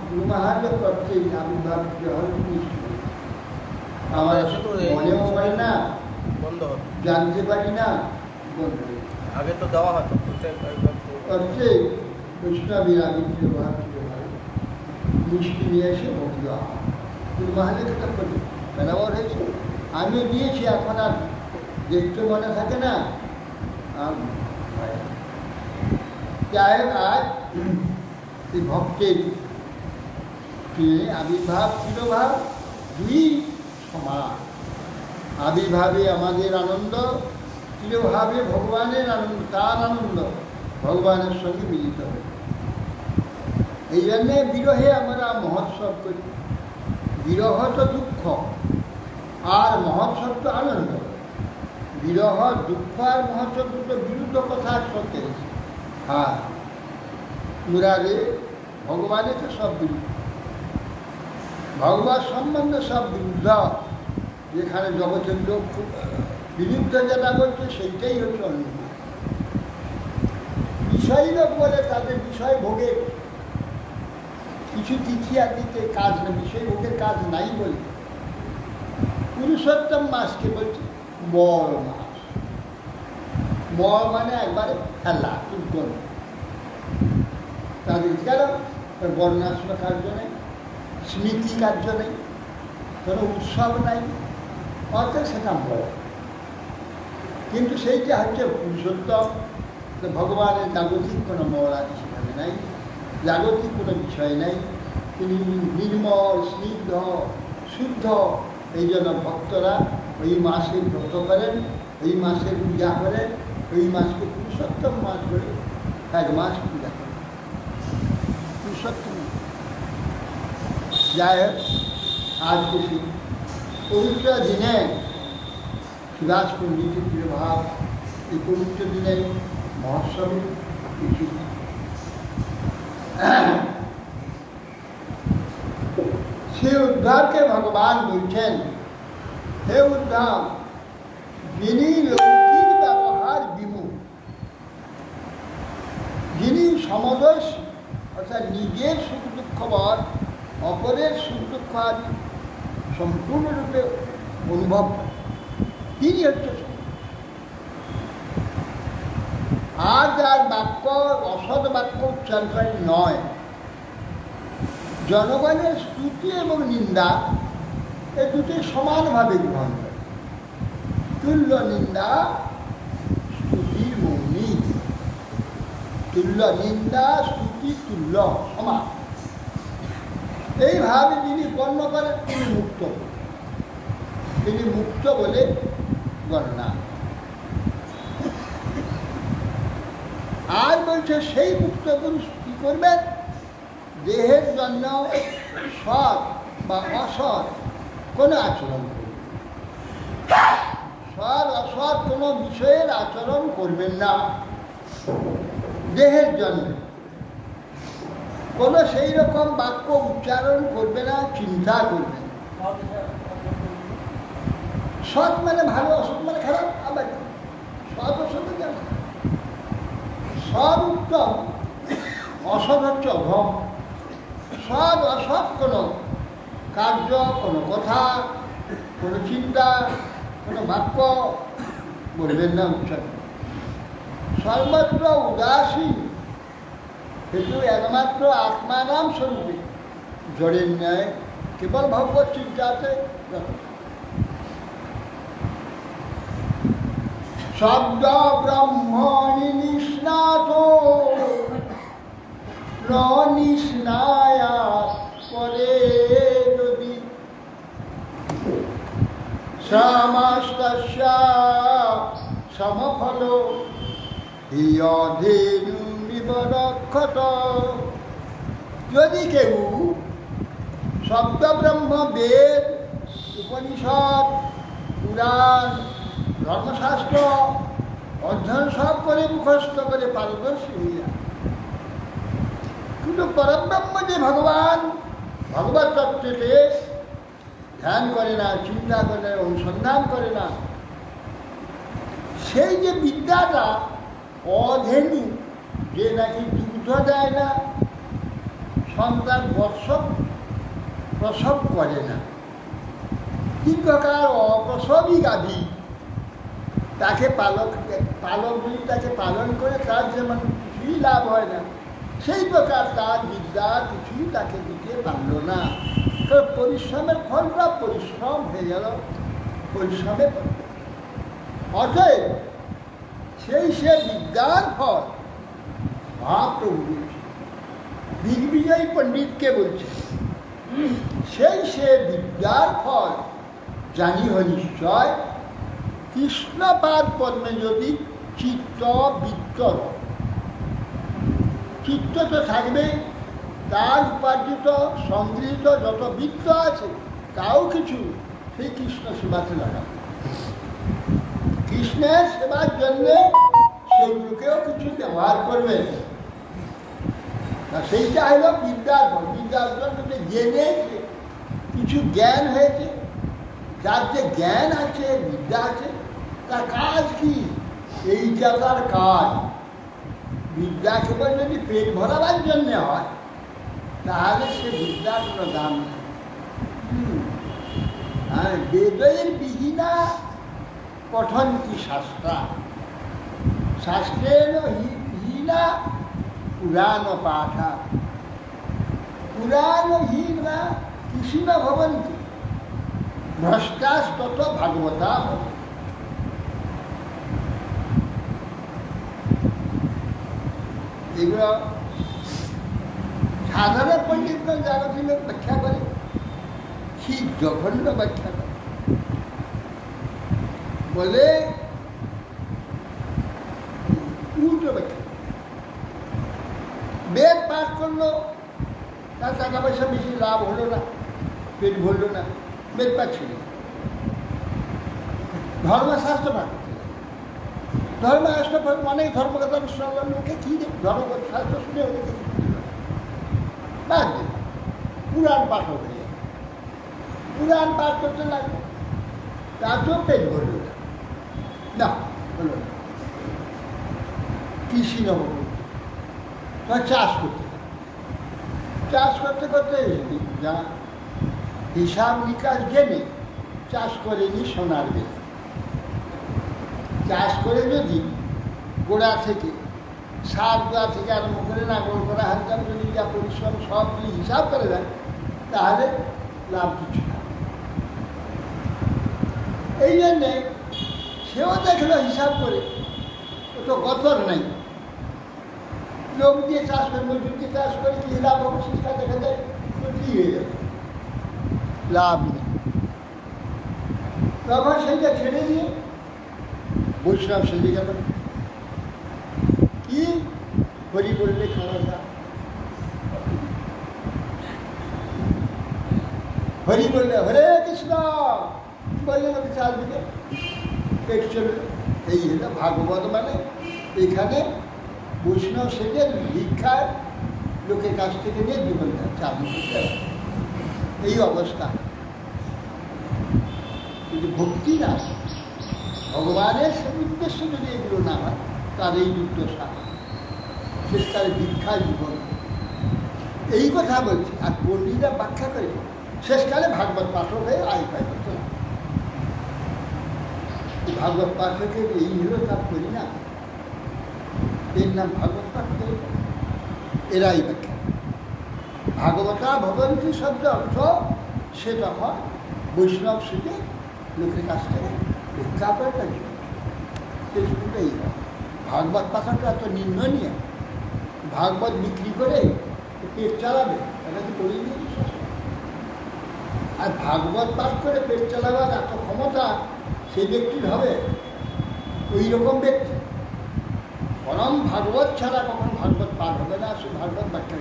গুরু মহারাজ প্রত্যেক আবির্ভাব কীভাবে আমার মনেও হয় না, জানতে পারি না, আগে তো দেওয়া হতো প্রত্যেক বৈষ্ণবের আবির্ভাব মিষ্টি নিয়ে এসে ভোগ দেওয়া হয়। গুরু মহারাজকে তো করি বেনাবার হয়েছে, আমিও দিয়েছি, এখন আর দেখতে মনে থাকে না। যাই হোক, আজ এই ভক্তের আবির্ভাব চিরভাব দুই সমান। আবির্ভাবে আমাদের আনন্দ, চিরভাবে ভগবানের আনন্দ, তার আনন্দ ভগবানের সঙ্গে মিলিত হয়। এই জন্যে বিরহে আমরা মহোৎসব করি। বিরহ তো দুঃখ, আর মহোৎসব তো আনন্দ। বিরহ, দুঃখ আর মহোৎসব দুটো বিরুদ্ধ কথা সত্যি। হ্যাঁ, মুরারে ভগবানের তো সব বিরুদ্ধ, ভগবান সম্বন্ধে সব বিরুদ্ধ। যেখানে জগতের লোক বিরুদ্ধ যেটা বলছে সেইটাই হচ্ছে অন্য। বিষয় লোক বলে তাদের বিষয় ভোগের কিছু তিথি আদিতে কাজ না, বিষয় ভোগের কাজ নাই বলে পুরুষোত্তম মাসকে বলছে বড় মাস। বড় মানে একবারে খেলা, উদ্গণ। তাদের কেন বর্ণাশ্রম কার্য নেই, স্মৃতি কার্য নেই, কোনো উৎসব নাই, অর্থাৎ সেটা বড়। কিন্তু সেইটা হচ্ছে পুরুষোত্তম। ভগবানের জাগতিক কোনো মৌরাদি সেখানে নাই, জাগতিক কোনো বিষয় নাই। তিনি নির্মল, স্নিগ্ধ, শুদ্ধ। এই জন্য ভক্তরা ওই মাসে ব্রত করেন, ওই মাসের পূজা করেন, ওই মাসকে পুরুষোত্তম মাস বলে এক মাস পূজা করেন। পুরুষোত্তম যাই হোক, আজকে সেই পবিত্র দিনে সুভাষ পণ্ডিতের প্রিয়ভাব, এই পবিত্র দিনে মহোৎসবে কিছু সে উদ্ধারকে ভগবান বলছেন, হে উদ্ধার, যিনি লৌকিক ব্যবহার বিমুখ, যিনি সমদর্শী, অর্থাৎ নিজের সুখ দুঃখ বধ, অপরের সুখ দুঃখ আদি সম্পূর্ণরূপে অনুভব করেন, তিনি হচ্ছে। আর যার বাক্য অসৎ বাক্য উচ্চারণকারী নয়, জনগণের স্তুতি এবং নিন্দা এ দুটি সমানভাবে গ্রহণ করে। তুল্য নিন্দা স্তুতির মৌনি, তুল্য নিন্দা স্তুতি তুল্য সমান, এইভাবে যিনি গণ্য করেন তিনি মুক্ত, তিনি মুক্ত বলে গণনা। আর বলছে সেই মুক্ত পুরুষ কি করবেন? দেহের জন্য সৎ বা অসৎ কোনো আচরণ করবেন, সৎ অসৎ কোনো বিষয়ের আচরণ করবেন না। দেহের জন্য কোনো সেই রকম বাক্য উচ্চারণ করবে না, চিন্তা করবে না। সৎ মানে ভালো, অসৎ মানে খারাপ। আবার সৎ অসৎ কেন? সৎ উত্তম, অসৎ হচ্ছে অধম। সৎ অসৎ কোনো কার্য, কোনো কথা, কোনো চিন্তা, কোনো বাক্য বলবেন না, উচ্চারণ। সর্বত্র উদাসীন, কিন্তু একমাত্র আত্মারাম স্বরূপে জড়ের ন্যায় কেবল ভগবত চিন্তাতে শব্দ ব্রহ্মণি নিষ্ণাত নিষ্ণায়া পরে যদি সমস্তস্য সমফল হিয়ধেনু নিবরক্ষত। যদি কেউ শব্দ ব্রহ্ম, বেদ, উপনিষদ, পুরাণ, ধর্মশাস্ত্র অধ্যয়ন সব করে মুখস্থ করে পারদর্শী হইয়া, কিন্তু পরব্রহ্ম যে ভগবান, ভগবত তত্ত্বকে ধ্যান করে না, চিন্তা করে না, অনুসন্ধান করে না, সেই যে বিদ্যাটা অধেনু, যে নাকি দুগ্ধ দেয় না, সন্তান প্রসব করে না, দীর্ঘকাল অপ্রসবী গাভী, তাকে পালকগুলি তাকে পালন করে তার যেমন কিছুই লাভ হয় না, সেই প্রকার তার বিদ্যা কিছুই তাকে দিতে পারল না। কারণ পরিশ্রমের ফলটা পরিশ্রম হয়ে গেল, পরিশ্রমে অতএব সে বিদ্যার ফল মহাপ্রভু বলছে, দিগ্বিজয়ী পণ্ডিতকে বলছে, সে বিদ্যার ফল জানিহ নিশ্চয়, কৃষ্ণপাদ পদ্মে যদি চিত্ত বিত্তর, চিত্ত তো থাকবে, তার উপার্জিত সংগৃহীত যত বিত্ত আছে তাও কিছু সেই কৃষ্ণ সেবাতে লাগাবে, কৃষ্ণের সেবার জন্যে সেগুলোকেও কিছু ব্যবহার করবে। সেইটা হল বিদ্যার ফল। বিদ্যা অর্জন করতে জেনেছে, কিছু জ্ঞান হয়েছে, যার যে জ্ঞান আছে, বিদ্যা আছে, তার কাজ কি? এইটা তার কাজ। বিদ্যা কেবল যদি পেট ভরাবার জন্যে হয় তাহলে সে বিদ্যার কোনো দাম নেই। আর বেদের বিহীনা পঠন্তি শাস্ত্রা, শাস্ত্রেণ হীনা পুরাণ পাঠা, পুরাণহীনা কৃষি না ভবন্তি, ভ্রষ্টাস্তত ভাগবতা। এগুলো সাধারণ পণ্ডিতগণ যারা ছিল ব্যাখ্যা করে, ঠিক জঘন্য ব্যাখ্যা করে, বলে উল্টো ব্যাখ্যা। বেদ পাঠ করলো, তার টাকা পয়সা বেশি লাভ হলো না, পেট ভরল না, বেদ পাঠ ছিল। ধর্মশাস্ত্র পাঠ করছিল, ধর্মশাস্ত্র অনেক ধর্মকথা শুনলাম, লোকে কী ধর্মশাস্ত্র শুনে ওদেরকে বাদ দিল, পুরাণ পাঠ হয়ে যায়। পুরাণ পাঠ করতে লাগলো, তাতেও পেট ভরল না, হলো না। কৃষি নবী চাষ করতে চাষ করতে করতে যা হিসাব নিকাশ জেনে চাষ করেনি সোনার বেলা। চাষ করে যদি গোড়া থেকে সার গোড়া থেকে আরম্ভ করে নাগর করা হাজার যদি যা পরিশ্রম সব যদি হিসাব করে দেয় তাহলে লাভ কিছু না। এই জন্যে সেও দেখলো হিসাব করে, ও তো গতর নাই, লোক দিয়ে চাষ করে মজুর দিয়ে চাষ করে কি লাভ হবে, শিক্ষা দেখা যায় তো কি হয়ে যাবে, লাভ নেই। তখন সেইটা ছেড়ে দিয়ে বৈষ্ণব সেজে গেল। কি হরি বললে খাওয়া, হরি বললে হরে কৃষ্ণ বললে লোকে চাল দিকে পেট চলবে। এই হলো ভাগবত, মানে এখানে বৈষ্ণব সেজে ভিক্ষার লোকের কাছ থেকে নিয়ে জীবন চালু করতে, এই অবস্থা। যদি ভক্তি না, ভগবানের উদ্দেশ্য যদি এগুলো না হয়, তার এই দুর্দশা, শেষকালে ভিক্ষায় জীবন। এই কথা বলছি। আর পণ্ডিতরা ব্যাখ্যা করে শেষকালে ভাগবত পাঠক হয়ে আয় পায় করতে না। ভাগবত পাঠকের এই হলো তার করি না, এর নাম ভাগবত পাঠক। এরাই ব্যাখ্যা। ভাগবতা ভগবন্তী শব্দ অর্থ সেটা হয় বৈষ্ণব সেজে লোকের কাছ থেকে ভিক্ষা করে তার জীবন। এই ভাগবত পাঠাটা এত নিন্দনীয়। ভাগবত বিক্রি করে পেট চালাবে, এটা কি করিয়ে নিয়ে। আর ভাগবত পাঠ করে পেট চালাবার এত ক্ষমতা সেই ব্যক্তির হবে, ওই রকম ব্যক্তি। পরম ভাগবত ছাড়া কখন ভাগবত পাঠ হবে না, সে ভাগবত ব্যাখ্যা,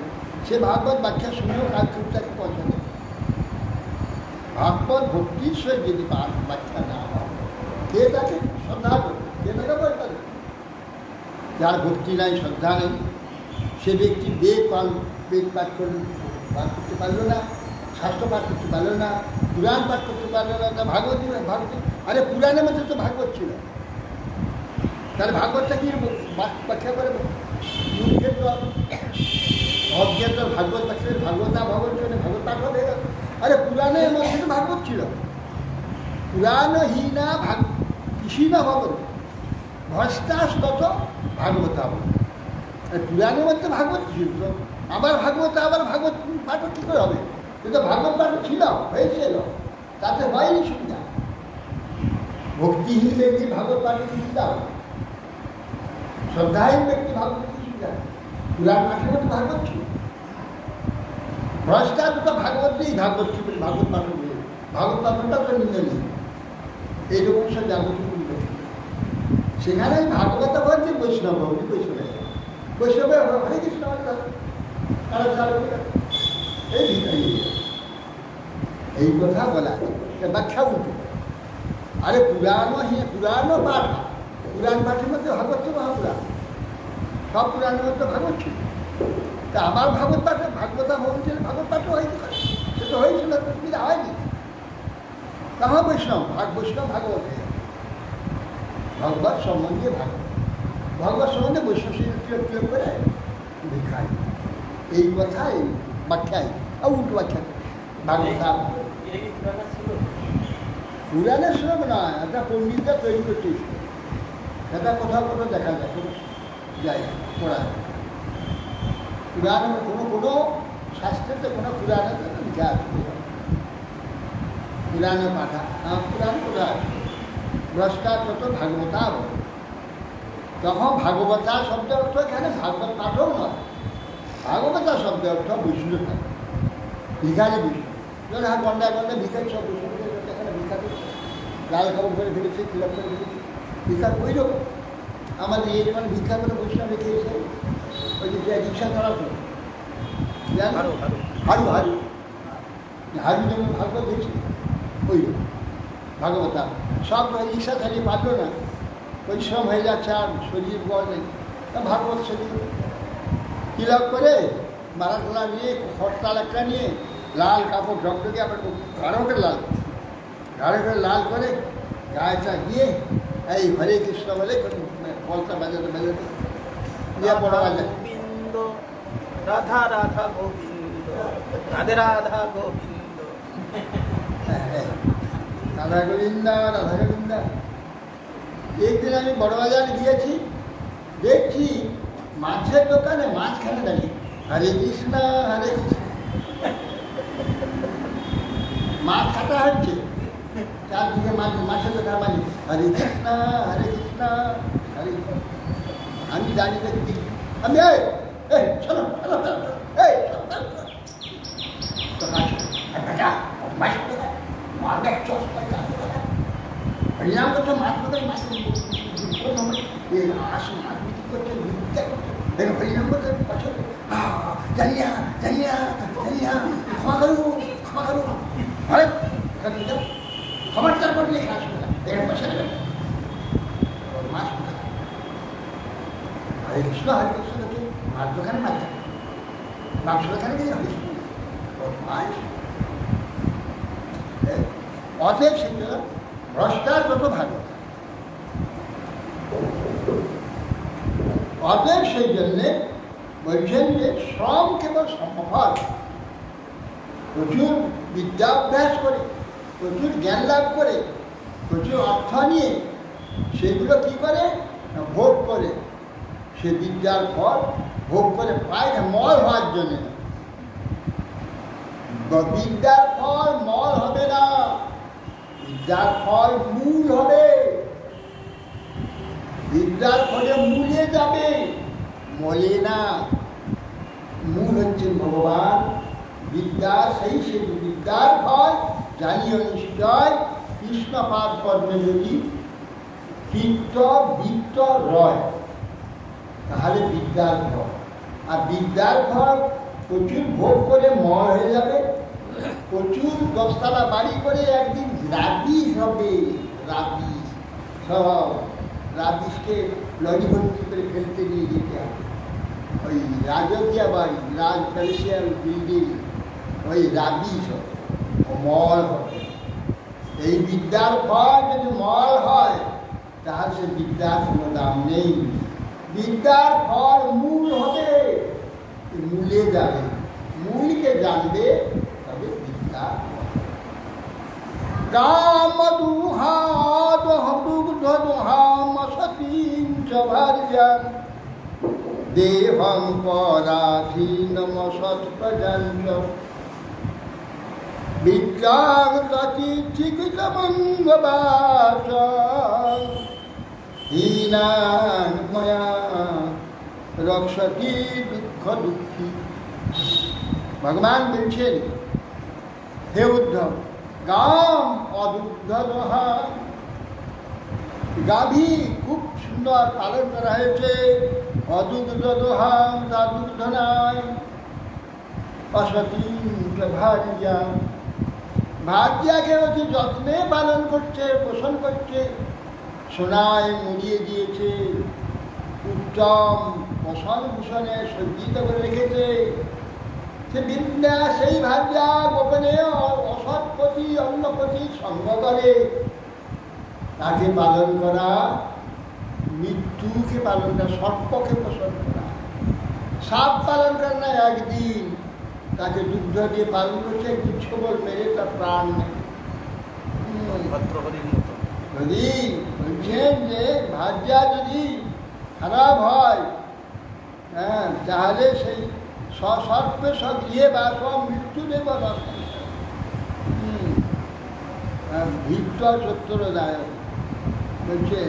সে ভাগবত ব্যাখ্যা শুনেও কাজ করতে তাকে পয়সা দেবে। ভাগবত ভক্তির সহিত যদি পাঠ ব্যাখ্যা না হয়, কে তাকে শ্রদ্ধা করবে, কে তাকে পয়সা দেবে? যার ভক্তি নাই, শ্রদ্ধা নেই, সে ব্যক্তি বেদ পাঠ করতে পারলো না, শাস্ত্র পাঠ করতে পারলো না, পুরাণ পাঠ করতে পারলো না, তা ভাগবত আরে পুরাণের মধ্যে তো ভাগবত ছিল, তাহলে ভাগবতটা কি ব্যাখ্যা করে? অজ্ঞাত ভাগবত ব্যাখ্যা, ভাগবতা ভগবত ভাগবত পাঠ হয়ে গেল। আরে পুরাণের মধ্যে তো ভাগবত ছিল। পুরাণহীনা কৃষিনা ভগবত ভস্তাস্তত ভাগবতা বলে। পুরাণের মধ্যে ভাগবত ছিল, আবার ভাগবত পাঠ কী করে হবে? কিন্তু ভাগবত পাঠ ছিল, হয়েছিল, তাতে হয়নি সুবিধা। ভক্তিহীন ব্যক্তি ভাগবত পাঠের সুবিধা হবে, শ্রদ্ধাহীন ব্যক্তি ভাগবত সুবিধা। পুরাণ পাঠের মধ্যে ভাগবত ছিল, ভ্রষ্টা দুটো ভাগবত নেই, ভাগবত ছিল, ভাগবত পাঠ নেই, ভাগবত পাঠটা তো নিন্দনীয়। এইরকম সব যাবতীয় সেখানে ভাগবত বলছে বৈষ্ণব ভক্তি, বৈষ্ণবের হরে কৃষ্ণ তারা চালু এই কথা বলা, ব্যাখ্যা উঠে। আরে পুরাণ পাঠ, পুরাণ পাঠের মধ্যে ভাগবত ছিল, মহাপুরাণ সব পুরাণের মধ্যে ভাগবত ছিল। তা আমার ভাগবত পাঠে ভাগবতা ভগবতীর ভাগবত পাঠও হয়েছে, সে তো হয়েছিল, সুবিধা হয়নি। তাহলে বৈষ্ণব ভাগবত ভগবত সম্বন্ধে ভগবত সম্বন্ধে বৈষ্ণব তিলক করে ভিক্ষায়, এই কথাই ব্যাখ্যায় আর উল্টো ব্যাখ্যা ভাগবতা। পুরাণের শ্লোক নয়, একটা পণ্ডিতরা তৈরি করতে, এটা কোথাও দেখা যায় পড়া। পুরাণে কোনো শাস্ত্রেতে কোনো পুরাণে লিখা আছে, পুরাণে পাঠা, পুরাণ কোথা আছে? ভ্রষ্টা তত ভাগবতা বলে। তখন ভাগবতা শব্দ অর্থ এখানে ভাগবত পাঠও নয়, ভাগবতা শব্দ অর্থ বৈষ্ণব থাকে, ভিখারি বৈষ্ণব। যেন গন্ডা ভিখারি সব বৈষ্ণব এখানে ভিক্ষা করছে, লাল কাপড় করে ফেলেছে, তিলক করে ফেলেছে, ভিক্ষা ওই রকম। আমাদের এই মানে ভিক্ষা করে বৈষ্ণব রেখেছে, ওই যে রিক্সা চালাতো হারু যেমন ভাগবত দিয়েছে, ওই রকম ভাগবতা সব রিক্সা চালিয়ে পারলো না, পরিশ্রম হয়ে যাচ্ছে, আর শরীর বল নেই, ভাগবত শরীর তিলক করে মালা টালা নিয়ে, খড়তাল একটা নিয়ে লাল কাপড় ঝকঝকে আবার ঘাড়ো করে লাল ঘাড়ো করে লাল করে গায়েটা গিয়ে এই হরে কৃষ্ণ বলে কলটা বাজাতে বাজাতে দিয়ে বড় বাজায় গোবিন্দ রাধা রাধা গোবিন্দ রাধে রাধা গোবিন্দ। রাধা গোবিন্দা রাধা গোবিন্দা। একদিন আমি বড়বাজার গিয়েছি, দেখছি মাছের দোকানে মাঝখানে দাঁড়িয়ে হরে কৃষ্ণ হরে কৃষ্ণ, মাছ কাটা হচ্ছে, চারদিকে মাছের দোকান মাঝে হরে কৃষ্ণ হরে কৃষ্ণ হরে কৃষ্ণ। আমি দাঁড়িয়ে দেখছি, আমি এই শোনো শোনো এই হরিনাম করছে মাছ কোথায় মাছ আসে মাছ বিক্রি করছে হরিনাম করছে জানিয়া জানিয়া জানিয়া ক্ষমা করু ক্ষমা করু হরে খবরদার করলে আসবে না এর পয়সা দেবে মাছ কোথায় হরে কৃষ্ণ হচ্ছে মাছ দোকানে মাছ থাকে, মাংস দোকানে গেলে হরে কৃষ্ণ মাছ। অতএব সেটা ভ্রষ্টার যত ভালো, অতএব সেই জন্যে বলছেন যে শ্রম কেবল সম্ভব, প্রচুর বিদ্যাভ্যাস করে, প্রচুর জ্ঞান লাভ করে, প্রচুর অর্থ নিয়ে সেগুলো কী করে না ভোগ করে, সে বিদ্যার ফল ভোগ করে পায় না মল হওয়ার জন্যে। বিদ্যার ফল মল হবে না, বিদ্যার ফল মূল হবে, বিদ্যার ফলে মূলে যাবে, মলে না। মূল হচ্ছেন ভগবান, বিদ্যা সেই সে বিদ্যার ফল জানিও নিশ্চয় কৃষ্ণ পাদ পদ্মে যদি চিত্ত বৃত্ত রয়, তাহলে বিদ্যার ফল। আর বিদ্যার ফল প্রচুর ভোগ করে মল হয়ে যাবে, প্রচুর দশতলা বাড়ি করে একদিন রাবিশ হবে, রাবিশ সব রাবিশকে লরি ভর্তি করে ফেলতে নিয়ে যেতে হবে। ওই রাজকীয় বাড়ি, রাজ প্যালেসিয়াল বিল্ডিং, ওই রাবিশ হবে, মল হবে। এই বিদ্যার ফল যদি মল হয় তাহলে সে বিদ্যার কোনো দাম নেই। বিদ্যার ফল মূল হবে, মূলে যাবে, মূলকে জানবে, তবে বিদ্যার ফল। কাম দুহাদ দুগ্ধ দুহাম সতীম চভার্যান দেহং পরাধীনম সৎপ্রজাঞ্চ বিদ্যাগতি চিকিৎসমঙ্গবাচ হীনান ময়া রক্ষতি দুঃখ দুঃখী। ভগবান বলছেন, হে উদ্ধব, গাম অদুগ্ধ দোহা, গাভী খুব সুন্দর পালন করা হয়েছে, অদুগ্ধ দোহাম, তা দুগ্ধ নাই, অসতী ভার্যা, ভার্যাকে হচ্ছে যত্নে পালন করছে, পোষণ করছে, সোনায় মুড়িয়ে দিয়েছে, উত্তম পোষণ ভূষণে সজ্জিত করে রেখেছে। সে বিদ্যা সেই ভার্যা গোপনে অসৎপতি অন্নপতি সঙ্গ করে, তাকে পালন করা, মৃত্যুকে পালন করা, সর্পকে পোষণ করা, সাপ পালন করা না একদিন, তাকে দুগ্ধ দিয়ে পালন করছে, কিছু বল মেরে তার প্রাণ নেই। যদি বলছেন যে ভার্যা যদি খারাপ হয়, হ্যাঁ, তাহলে সেই সসর্পে সগৃহে বা সব মৃত্যু দেব না। ভিত্ত সত্যদায়ক বলছে,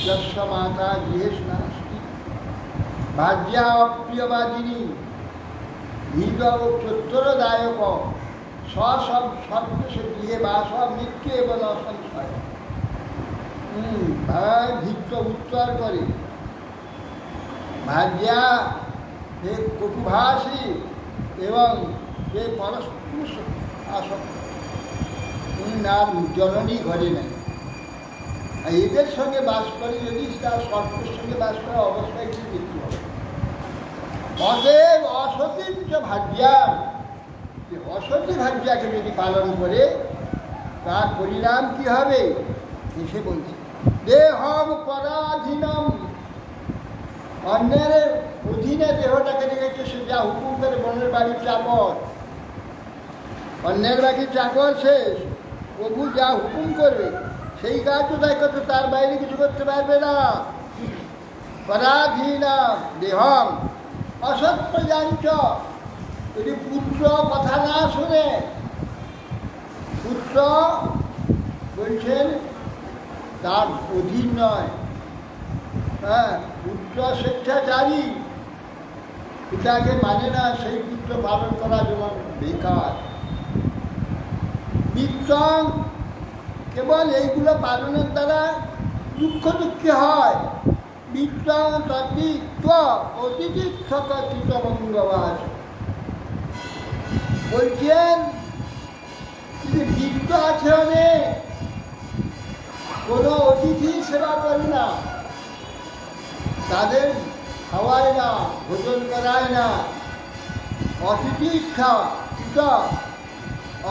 যস্য মাতা গৃহেশ নাস্তি ভার্যা অপ্রিয়বাদিনী ভিত সত্যদায়ক সব সর্পে গৃহে বা সব মৃত্যু এবং অসংশয়। ভিত্ত উত্তর করে, ভার্যা হে কটুভাষী এবং হে পরস্পর আসক্ত, আর জননী ঘরে নেই। এদের সঙ্গে বাস করে যদি তার সর্পের সঙ্গে বাস করে অবস্থায় কি মৃত্যু হবে। অতএব অসতীঞ্চ ভার্যা, অসতি ভাগ্যাকে যদি পালন করে তার পরিণাম কি হবে এসে বলছে, দেহম পরাধীনম, অন্যের অধীনে দেহটাকে রেখেছে, সে যা হুকুম করে, বনের বাড়ির চাকর, অন্যের বাড়ির চাকর শেষ, প্রভু যা হুকুম করবে সেই কাজ তো তাই করতে, তার বাইরে কিছু করতে পারবে না। পরাধীনা দেহম অসত্য জাঞ্চ, যদি পুত্র কথা না শুনে, পুত্র বলছেন তার অধীন নয়, হ্যাঁ, পুত্র স্বেচ্ছাচারী, পিতাকে মানে না, সেই পুত্র পালন করা যেমন বেকার। বিত্তং, কেবল এইগুলো পালনের দ্বারা দুঃখ দুঃখী হয়। বিত্তং তদ্বিত্ব অতিথিক্ষক কৃতমঙ্গবাস, বলছেন যে বিত্ত আছে অনেক, কোনো অতিথি সেবা করে না, তাদের খাওয়ায় না, ভোজন করায় না, অতিথিক্ষা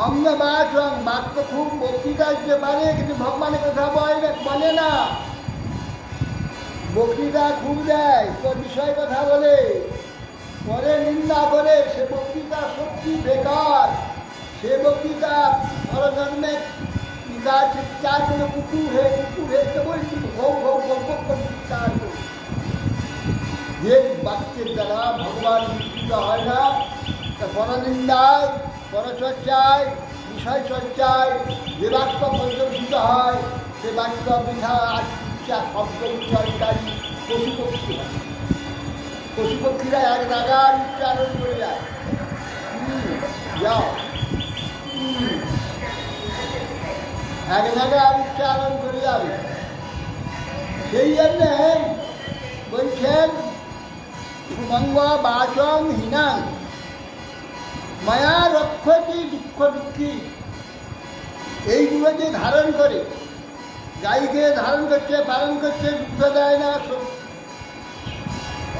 অঙ্গবাচন, বাক্য খুব বক্তৃতা দিতে পারে কিন্তু ভগবানের কথা বলে না, বক্তৃতা খুব দেয়, তোর বিষয় কথা বলে, পরে নিন্দা করে, সে বক্তৃতা সত্যি বেকার, সে বক্তৃতা পরজন্মে চিৎকার করে কুকুর হে কেবল ভৌ ভৌ ভৌ চিৎকার করে, যে বাক্যের দ্বারা ভগবান বিকৃত হয় না, তা পরনিন্দায়, পরচর্চায়, বিষয় চর্চায় যে বাক্য পর্যবেসিত হয়, সে বাক্য বৃথা ইচ্ছা শব্দ উচ্চারণকারী পশুপক্ষী হয়। পশুপক্ষীরা এক নাগার উচ্চারণ করে যায়, যাও এক নাগার উচ্চারণ করে যাবে। সেই জন্যে বলছেন সুমঙ্গ বাচং হীনাং মায়া রক্ষতি দুঃখ দুঃখী, এইগুলো যে ধারণ করে, গাইকে ধারণ করছে, পালন করছে, দুঃখ দেয় না,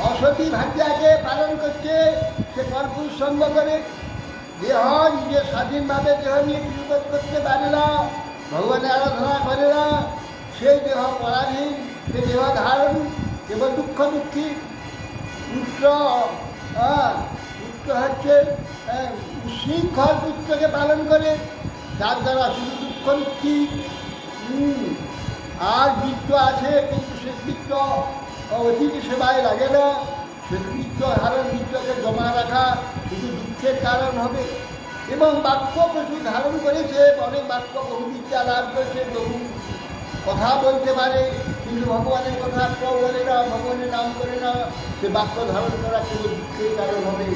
অসতী ভাগ্যাকে পালন করছে, সে কর্পুর সঙ্গ করে, দেহ নিজে স্বাধীনভাবে দেহ নিয়ে কিছু করতে পারে না, ভগবানের আরাধনা করে না, সেই দেহ পরাধীন, সে দেহ ধারণ, কেবল দুঃখ দুঃখী। পুত্র পুত্র হচ্ছে উশৃঙ্খল পুত্রকে পালন করে, যার দ্বারা শুধু দুঃখ দুঃখী। আর বৃত্ত আছে কিন্তু সে বৃত্ত অতিথি সেবায় লাগে না, সে বৃত্ত ধারণ, বৃত্তকে জমা রাখা শুধু দুঃখের কারণ হবে। এবং বাক্য প্রচুর ধারণ করেছে, অনেক বাক্য বহু বিদ্যা লাভ করেছে, বহু কথা বলতে পারে, কিন্তু ভগবানের কথা কেউ বলে না, ভগবানের নাম করে না, সে বাক্য ধারণ করা কেবল দুঃখের কারণ হবে।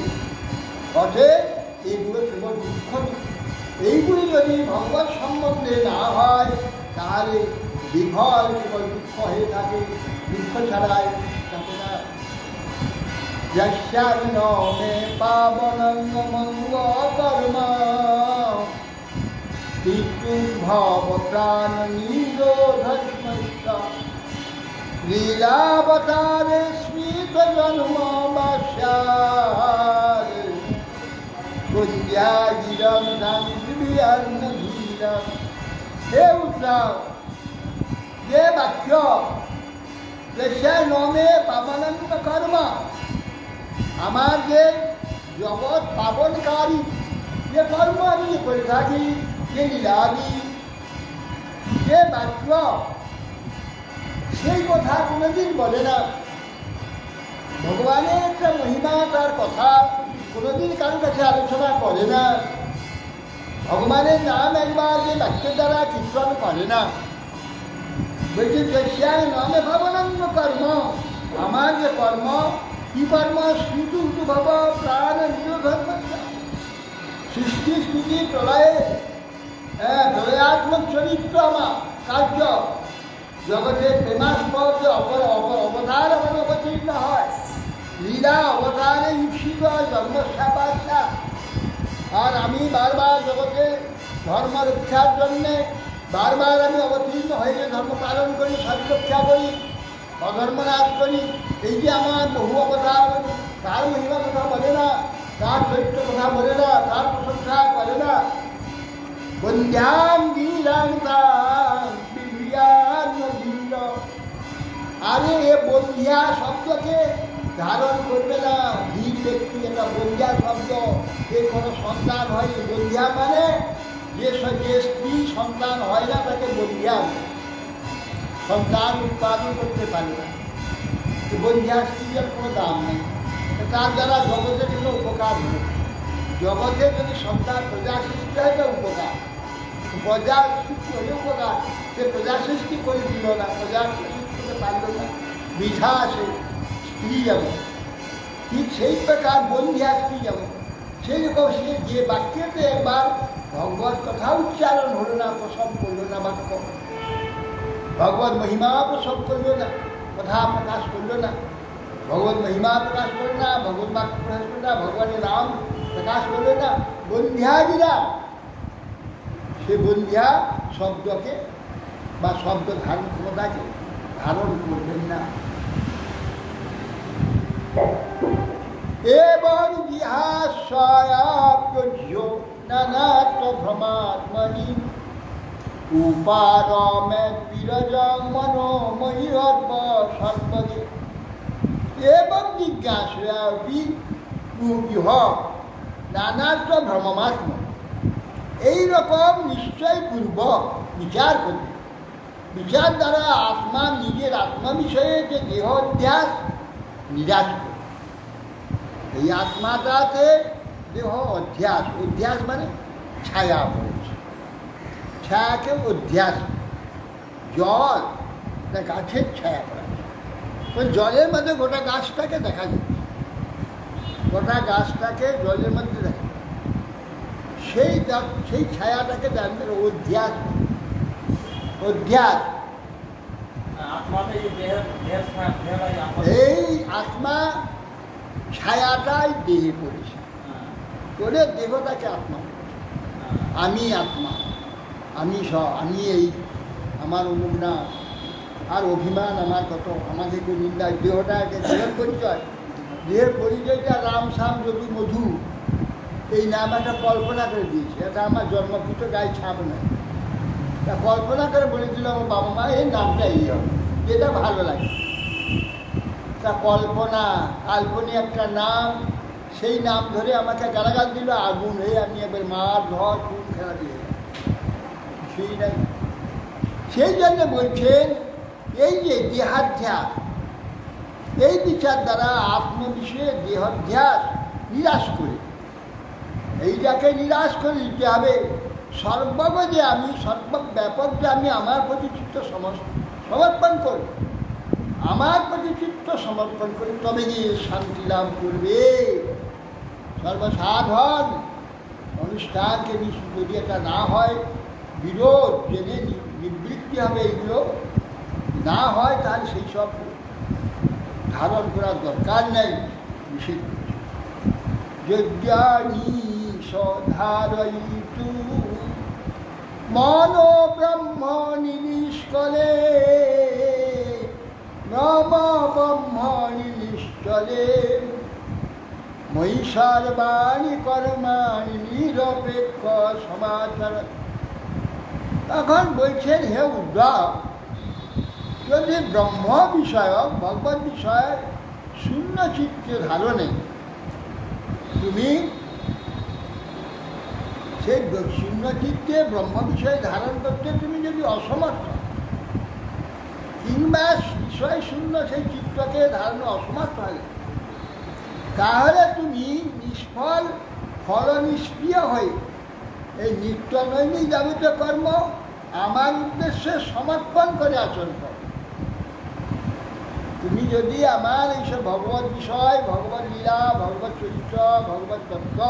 অতএব এইগুলো কেবল দুঃখ। এইগুলি যদি ভগবত সম্বন্ধে না হয় তাহলে বিফল কেবল দুঃখ হয়ে থাকে, দুঃখ ছাড়াই থাকে না। যস্যান্নমে পাবনঙ্গ মঙ্গ কর্ম তীর্থুর্ভব প্রাণ নিরোধস্মস্ত লীলাবতারে স্মৃত জন্ম বাস্যার কুঞ্জাগিরম ধান্বিয়ান্ন ধীরম। হে উদ্ধব, যে বাক্য যস্যান্নমে পাবনঙ্গ কর্ম, আমার যে জগৎ পাবনকারী যে কর্ম আমি করে থাকি, যে লীলাদি, যে বাক্য, সেই কথা কোনোদিন বলে না। ভগবানের একটা মহিমা, তার কথা কোনোদিন কারোর কাছে আলোচনা করে না। ভগবানের নাম একবার যে বাক্যের দ্বারা কীর্তন করে না। বলছে যস্যায় নামে ভাবনাঙ্গ কর্ম, আমার যে কর্ম, কি কর্ম? স্মৃতি ভাব প্রাণ নিরোধর্ম, সৃষ্টি স্থিতি প্রলয়ে, প্রলয়াত্মক চরিত্র আমার কার্য, জগতে প্রেমাস্পদ অবতার আমার অবতীর্ণ হয়, লীলা অবতারে ঈপ্সিত জন্মস্যাপাশা। আর আমি বারবার জগতে ধর্ম রক্ষার জন্যে বারবার আমি অবতীর্ণ হয়ে ধর্ম পালন করি, সৎ রক্ষা করি, অধর্মনাশ করি। এই যে আমার বহু অবতার, তার মহিমা কথা বলে না, তার চরিত্র কথা বলে না, তার প্রশংসা করে বন্ধ্যাম গিরাং তাং বিবিয়ান বীর। আরে এ বন্ধ্যা শব্দকে ধারণ করবে না। বীর ব্যক্তি, এটা বন্ধ্যা শব্দ, এর কোনো সন্তান হয়। বন্ধ্যা মানে যে স্ত্রী সন্তান হয় না তাকে বন্ধ্যা, সন্তান উৎপাদন করতে পারে না। বন্ধ্যা স্ত্রীর কোনো দাম নেই, তার দ্বারা জগতের কোনো উপকার নেই। জগতে যদি সন্তান প্রজা সৃষ্টি হয় তো উপকার, প্রজা সৃষ্টি হলে উপকার। সে প্রজা সৃষ্টি করে দিল না, প্রজা সৃষ্টি করতে পারল না, বিধা সে স্ত্রী যেমন, ঠিক সেই প্রকার বন্ধ্যা স্ত্রী যেমন। সেই রকম সে যে বাক্যতে একবার ভগবত কথা উচ্চারণ হলো না, প্রসব করলো না, বাক্য ভগবত মহিমা প্রসব করলো না, কথা প্রকাশ করলো না, ভগবত মহিমা প্রকাশ করলো না, ভগবত বাক্য প্রকাশ করলো না, ভগবানের নাম প্রকাশ করলো না, বন্ধ্যা বিরাট। সে বন্ধ্যা শব্দকে বা শব্দ ধারণ ক্ষমতাকে ধারণ করবেন না। এবং জিহাস্বয়াপ্য নানাত্ম ভ্রমাত্মনি উপারমে বিরজং মনোময়ীরত্ব সর্বদে। এবং জিজ্ঞাসয়াপি ইহ নানাত্ম ভ্রমমাত্ম। এইরকম নিশ্চয় পূর্বক বিচার করবে। বিচার দ্বারা আত্মা নিজের আত্মা বিষয়ে যে দেহ অধ্যাস নিরাশ করে। এই আত্মাটাতে দেহ অধ্যাস, অধ্যাস মানে ছায়া পড়েছে, ছায়াকে অধ্যাস। জল না গাছের ছায়া পড়েছে, ওই জলের মধ্যে গোটা গাছটাকে দেখা যাচ্ছে, গোটা গাছটাকে জলের মধ্যে দেখা, সেই ছায়াটাকে জানবে অধ্যাস। অধ্যাস এই আত্মা ছায়াটাই দেহে পড়েছে, করে দেহটাকে আত্মা। আমি আত্মা, আমি আমি এই আমার অমুক না, আর অভিমান আমার কত, আমাকে কেউ নিন্দা। দেহটাকে দেহের পরিচয়, দেহের পরিচয়টা রাম শ্যাম যোগী মধু, এই নাম একটা কল্পনা করে দিয়েছে। এটা আমার জন্মভূত গায়ে ছাপ নয়, তা কল্পনা করে বলেছিল আমার বাবা মা এই নামটা এই হবে, যেটা ভালো লাগে। তা কল্পনা, কাল্পনিক একটা নাম, সেই নাম ধরে আমাকে গালাগাল দিল, আগুন হয়ে আমি এবার মার ধর খুন খেলা দিয়ে কিছুই নাই। সেই জন্য বলছেন এই যে দেহাধ্যাস, এই বিচার দ্বারা আত্মবিষয়ে দেহাধ্যাস নিরাশ করে, এইটাকে নিরাশ করে দিতে হবে। সর্বগ যে আমি, সর্বব্যাপক যে আমি আমার প্রতি চিত্ত সমর্পণ করি, আমার প্রতি চিত্ত সমর্পণ করি, তবে গিয়ে শান্তি লাভ করবে। সর্বসাধন অনুষ্ঠানকে যদি এটা না হয়, বিরোধ জেনে নিবৃত্তি হবে, এগুলো না হয় তাহলে সেই সব ধারণ করার দরকার নেই। নিষেধ যজ্ঞানি সধারয়িতু মনো ব্রহ্ম নিষ্কলে নম ব্রহ্ম নিশ্চলে ময়ি সর্বাণি কর্মাণি নিরপেক্ষ সমাচার। তখন বলছেন, হে উদ্ধব, যদি ব্রহ্ম বিষয়ক ভগবত বিষয় শূন্য চিত্তে ধারণে তুমি সেই শূন্য চিত্তে ব্রহ্ম বিষয় ধারণ করতে তুমি যদি অসমর্থ, কিংবা বিষয় শূন্য সেই চিত্তকে ধারণে অসমর্থ হলে, তাহলে তুমি নিষ্ফল ফল নিষ্ক্রিয় হয়ে এই নিত্য নৈমিক যাবতীয় কর্ম আমার উদ্দেশ্যে সমর্পণ করে আচরণ করো। তুমি যদি আমার এইসব ভগবত বিষয়, ভগবত লীলা, ভগবত চরিত্র, ভগবত তত্ত্ব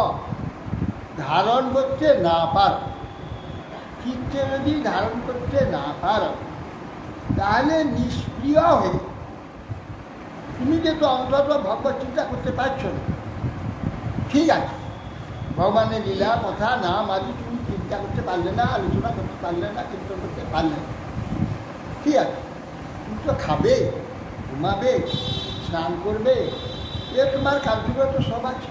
ধারণ করতে না পারো, চিত্তে যদি ধারণ করতে না পারো, তাহলে নিষ্ক্রিয় হয়ে তুমি যেহেতু অন্তত ভগবত চিন্তা করতে পারছো না, ঠিক আছে, ভগবানের লীলা কথা নাম আদি তুমি চিন্তা করতে পারলে না, আলোচনা করতে পারলে না, চিন্তা করতে পারলে না, ঠিক আছে, তুমি তো খাবে, ঘুমাবে, স্নান করবে, এ তোমার কার্যগত সব আছে।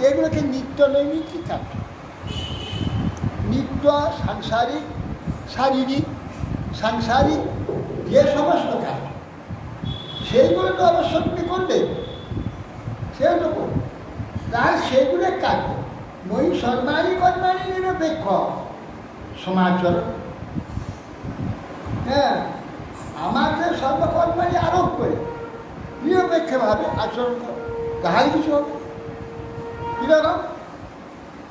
এগুলোকে নিত্য নৈমিত্তিক কার্য, নিত্য সাংসারিক শারীরিক সাংসারিক যে সমস্ত কাজ সেইগুলো তো অবশ্য তুমি করবে, সেও তো করবে, তার সেগুলো কাজ মই সর্বাণী কর্মাণী নিরপেক্ষ সমাচরণ। হ্যাঁ, আমাকে সর্বকর্মাণী আরোপ করে নিরপেক্ষভাবে আচরণ করো, তাহাই কিছু হবে। কীরকম?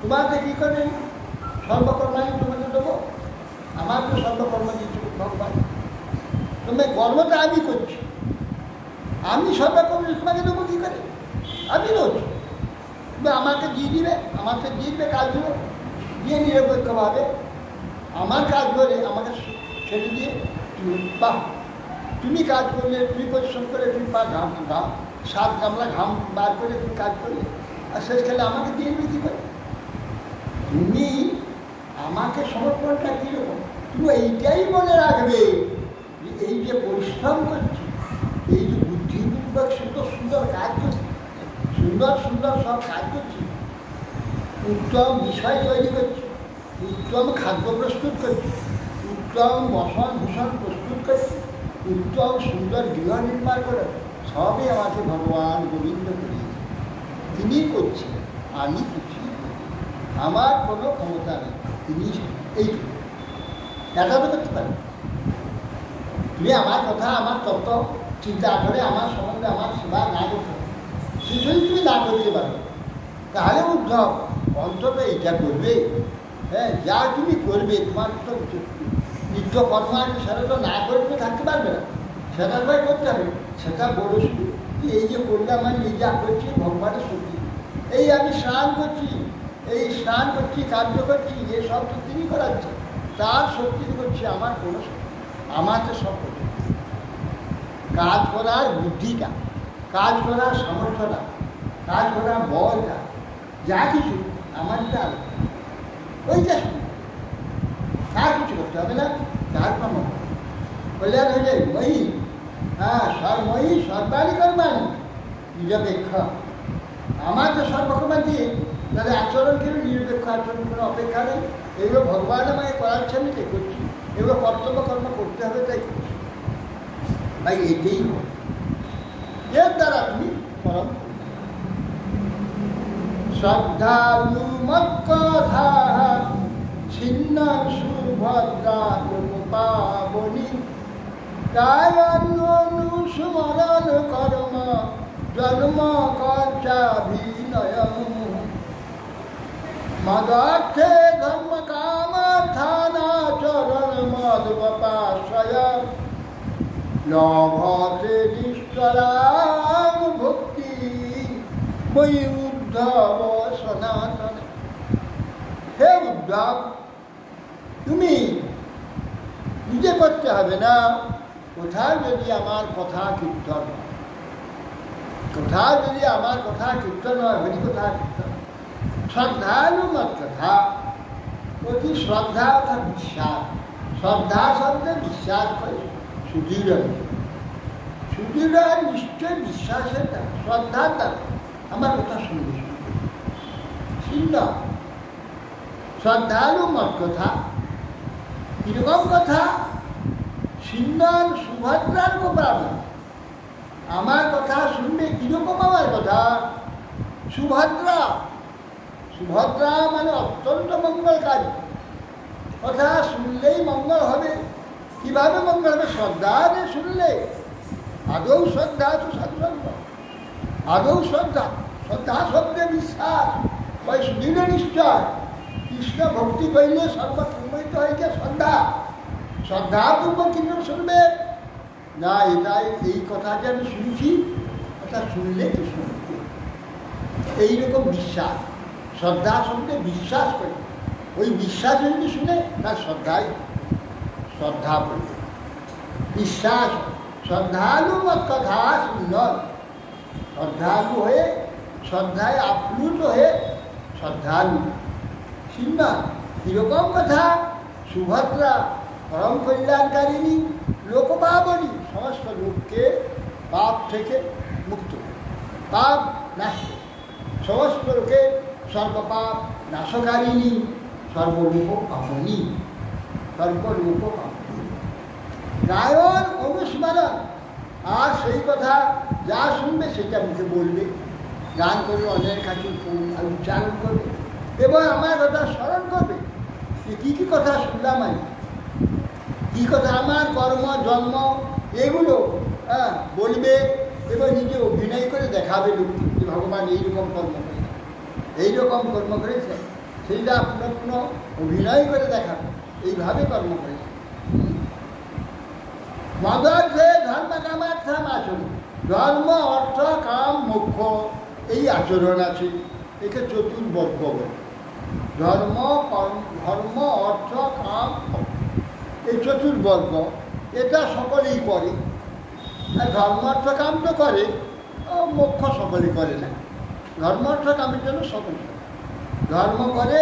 তোমাকে কী করে সর্বকর্মাণী তোমাকে দেবো? আমার তো সর্বকর্ম দিচ্ছ ভগবান, তুমি কর্মটা আমি করছি, আমি সর্বকর্ম তোমাকে দেবো কী করে? আমি রোজ তুমি আমাকে দিয়ে দিবে কাজগুলো, দিয়ে নিরপেক্ষভাবে আমার কাজ করে আমাকে ছেড়ে দিয়ে বাহ, তুমি কাজ করলে, তুমি পরিশ্রম করে, তুমি ঘাম 7 গামলা ঘাম বার করে তুমি কাজ করলে, আর শেষকালে আমাকে দিয়ে দিবে কী করে? তুমি আমাকে সমর্পণটা কীরকম? তুমি এইটাই মনে রাখবে যে এই যে পরিশ্রম করছি, এই যে বুদ্ধিপূর্বক সুন্দর সুন্দর কাজ করছি, সুন্দর সুন্দর সব কাজ করছি, উত্তম বিষয় তৈরি করছি, উত্তম খাদ্য প্রস্তুত করছি, উত্তম বসন ভূষণ প্রস্তুত করছি, উত্তম সুন্দর গৃহ নির্মাণ করে, সবই আমাকে ভগবান গোবিন্দ করিয়েছে, তিনি করছেন, আমি কিছু আমার কোনো ক্ষমতা নেই, তিনি এইটুকু এটা তো করতে পারেন। তুমি আমার কথা, আমার তত্ত্ব চিন্তা করে আমার সম্বন্ধে আমার সেবা না করতে পারো, সেটাই তুমি না করতে পারো, তাহলে উদ্ধব অন্তত এইটা করবে। হ্যাঁ, যা তুমি করবে তোমার তো নিত্য কর্ম আছে, সেটা তো না করে তুমি থাকতে পারবে না, সেটা ভয় করতে হবে। সেটা বড় শুধু এই যে করলাম, আমি এই যা করছি ভগবানের শক্তি, এই আমি স্নান করছি, এই স্নান করছি, কার্য করছি, এসব তো তিনি করাচ্ছে, তার শক্তি করছি, আমার কোনো শক্তি, আমার তো সব করছে। কাজ করার বুদ্ধিটা, কাজ করার সামর্থ্যটা, কাজ করার বলটা, যা কিছু আমার যা ওইটা শুধু, তার কিছু করতে হবে না, তার কর্ম বললে আর হয়ে যায় মই। হ্যাঁ, মই সর্বাণী কর্মাণী নিরপেক্ষ, আমার তো সর্বকর্মা দিয়ে তাহলে আচরণ কেন নিরপেক্ষ আচরণ কোনো অপেক্ষা নেই, এগুলো ভগবান আমাকে করাচ্ছে, আমি তাই করছি, এগুলো কর্তব্য কর্ম করতে হবে তাই করছি, ভাই এটাই এর দ্বারা তুমি পরম শ্রদ্ধালু মৎকথা ছিন্ন সুভদ্রা পাবনি কায়নুস্মরণ কর্ম জন্ম কর্চাভিনয় মদার্থে ধর্ম কামার্থানাচরণ মদপাশ্রয় লভতে নিষ্কলাং ভক্তি মই উদ্ধব সনাতন। হে উদ্ধব, তুমি নিজে করতে হবে না, কোথাও যদি আমার কথা কীর্তন হয়, কোথাও যদি আমার কথা কীর্তন হয়, হরি কথা কীর্তন, শ্রদ্ধালু মত কথা, অতি শ্রদ্ধা অর্থাৎ বিশ্বাস, শ্রদ্ধা শব্দে বিশ্বাস করে সুদৃঢ়, সুদৃঢ় নিশ্চয় বিশ্বাসের দ্বারা, শ্রদ্ধার দ্বারা আমার কথা শুনবে, শূন্য শ্রদ্ধালু মত কথা। কিরকম কথা? সিন্নান সুভদ্রার গোপাল, আমার কথা শুনবে। কিরকম আমার কথা? সুভদ্রা, সুভদ্রা মানে অত্যন্ত মঙ্গলকারী, কথা শুনলেই মঙ্গল হবে। কিভাবে মঙ্গল হবে? শ্রদ্ধা শুনলে, আদৌ শ্রদ্ধা তো সৎসঙ্গ, আদৌ শ্রদ্ধা, শ্রদ্ধা শব্দে বিশ্বাস, ওই সুদৃঢ় নিশ্চয়, কৃষ্ণ ভক্তি করলে সর্বসম্মিত হয়েছে শ্রদ্ধা, শ্রদ্ধাপূর্বক কিন্তু শুনবে না, এটাই এই কথা যে আমি শুনছি, এটা শুনলে কৃষ্ণ ভক্তি, এইরকম বিশ্বাস, শ্রদ্ধা শব্দে বিশ্বাস করে, ওই বিশ্বাস যদি শুনে তার শ্রদ্ধাই, শ্রদ্ধা বলবে বিশ্বাস। শ্রদ্ধালু মত কথা সুন্দর, শ্রদ্ধালু হয়ে, শ্রদ্ধায় আপ্লুত হয়ে শ্রদ্ধালু সিন্না। কীরকম কথা? সুভদ্রা পরম কল্যাণকারিণী, লোকপাবনী, সমস্ত লোককে পাপ থেকে মুক্ত, পাপ নাশ, সমস্ত লোকে সর্বপাপ নাশকারিণী, সর্বরূপ কামনী, সর্বরূপ কামনী। গায়ন অনুস্মরণ, আর সেই কথা যা শুনবে সেটা মুখে বলবে, গান করবে, অন্যের কাছে উচ্চারণ করবে এবং আমার কথা স্মরণ করবে যে কী কী কথা শুনলাম আমি, কী কথা আমার কর্ম জন্ম এগুলো বলবে এবং নিজে অভিনয় করে দেখাবে লোককে যে ভগবান এইরকম কর্ম করেছে, এইরকম কর্ম করেছে, সেইটা আপনার পুনঃ অভিনয় করে দেখাবে, এইভাবে কর্ম করেছে। মদর্থে ধর্ম কামার্থাম আচরণ, ধর্ম অর্থ কাম মোক্ষ এই আচরণ আছে, একে চতুর্বর্গ বলে। ধর্ম ধর্ম অর্থ কাম এই চতুর্বর্গ, এটা সকলেই করে। আর ধর্ম অর্থ কাম তো করে, মোক্ষ সকলেই করে না। ধর্ম অর্থ কামের জন্য সকলে ধর্ম করে,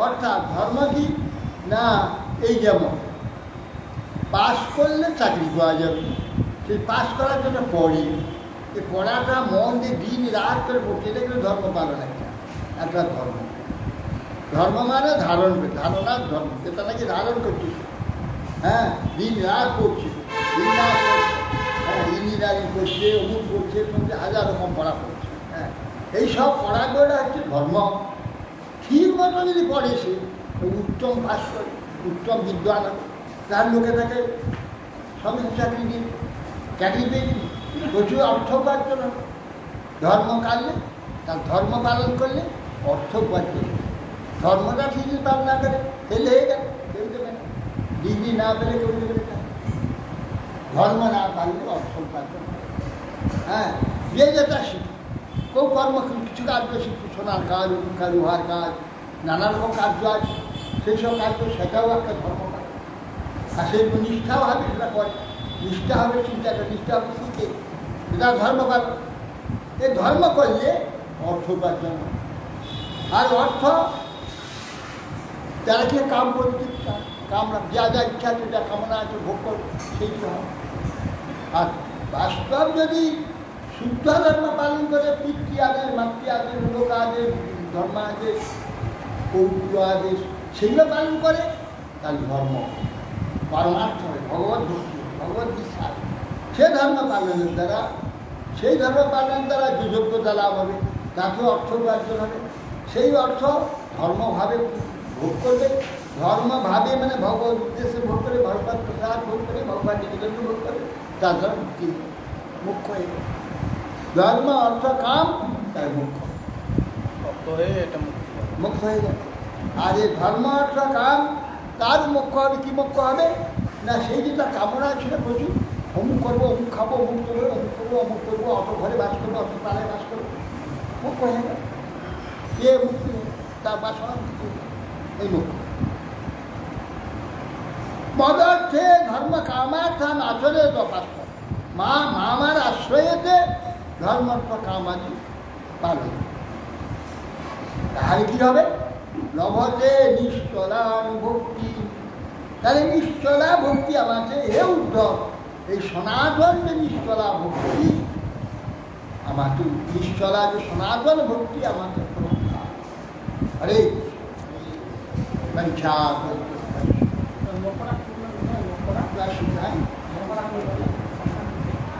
অর্থাৎ ধর্ম কি না, এই যেমন পাস করলে চাকরি পাওয়া যাবে, সেই পাস করার জন্য পড়ে, এই পড়াটা মন দিয়ে দিন রাত করে পড়ছে, এটা কিন্তু ধর্ম পালন একটা ধর্ম। ধর্ম মানে ধারণ, ধারণার ধর্ম, এটা নাকি ধারণ করছিস, হ্যাঁ, দিন রাত করছে, দিন রাত করছে, হ্যাঁ, ইঞ্জিনিয়ারিং করছে, অমুক করছে, হাজার রকম পড়া করছে, হ্যাঁ, এইসব পড়াগুলো হচ্ছে ধর্ম। ঠিক মতো যদি পড়ে সে উত্তম পাস করে, উত্তম বিদ্বান হবে, তার লোকে তাকে সবই চাকরি দিয়ে চাকরি পেয়ে প্রচুর অর্থ উপার্জন হবে। ধর্ম কাটলে, তার ধর্ম পালন করলে অর্থ উপার্জন। ধর্মটা ঠিকই পালন না করে ফেল হয়ে গেল, কেউ দেবে না, ডিগ্রি না পেলে কেউ দেবে না। ধর্ম না পারলে অর্থ উপার্জন, হ্যাঁ, যে যেটা শিখে, কেউ কর্ম কিছু কার্য শিখছে, সোনার কাজ, লোহার কাজ, নানা রকম কার্য আছে, সেই সব কার্য সেটাও একটা ধর্ম কাজ। আর সেই নিষ্ঠাও হবে, সেটা করে, নিষ্ঠা হবে, চিন্তাটা নিষ্ঠা হবে, শিখে, এটা ধর্ম পালন। এই ধর্ম করলে অর্থ উপার্জন হয়। আর অর্থ যারা কি কাম করতে চায়, কামনা যা যা ইচ্ছা আছে, যা কামনা আছে ভোগ করবে, সেইটি হয়। আর বাস্তব যদি শুদ্ধ ধর্ম পালন করে, পিতৃ আদেশ, মাতৃ আদেশ, লোক আদেশ, ধর্ম আদেশ, কৌতুক আদেশ, সেগুলো পালন করে, তাহলে ধর্ম পরমার্থ হয়, ভগবত ভক্তি, ভগবত বিশ্বাস। সে ধর্ম পালনের দ্বারা, সেই ধর্ম পালনের দ্বারা যে যোগ্যতা লাভ হবে, তাকেও অর্থ উপার্জন হবে। সেই অর্থ ধর্মভাবে ভোগ করবে, ধর্মভাবে মানে ভগবত উদ্দেশ্যে ভোগ করে, ভগবত প্রসাদ ভোগ করে, ভগবান নিবেদন ভোগ করে, তার ধর্ম মুক্তি মুখ্য হয়ে গেল। ধর্ম অর্থ কাম তার মুখ্য, মুক্ত হয়ে এটা মুক্ত হয়ে যাবে। আর এই ধর্ম অর্থ কাম তার মুখ্য হবে, কি মুখ্য হবে না, সেই যে তার কামনা ছিল প্রচুর, অমুক করবো, অমুক খাবো, অমুক করবো, অমুক করবো, অমুক করবো, অত ঘরে বাস করবো, অত পাড়ায় বাস করবো, মুখ্য হয়ে গেল। এ মুক্তি, তার বাসনা মুক্তি, এই মুখ্য। মদর্থে ধর্ম কামার্থাম আচরে তপাস্ত, মা মামার আশ্রয়েতে ধর্মার্থ কামাদি পালন। তাহলে কী হবে, লভতে নিশ্চলানুভক্তি, তাহলে নিশ্চলা ভক্তি আমাকে হে উদ্ধব, এই সনাতন যে নিশ্চলা ভক্তি আমাকে, নিশ্চলা যে সনাতন ভক্তি আমাকে প্রভা। আরে পঞ্চা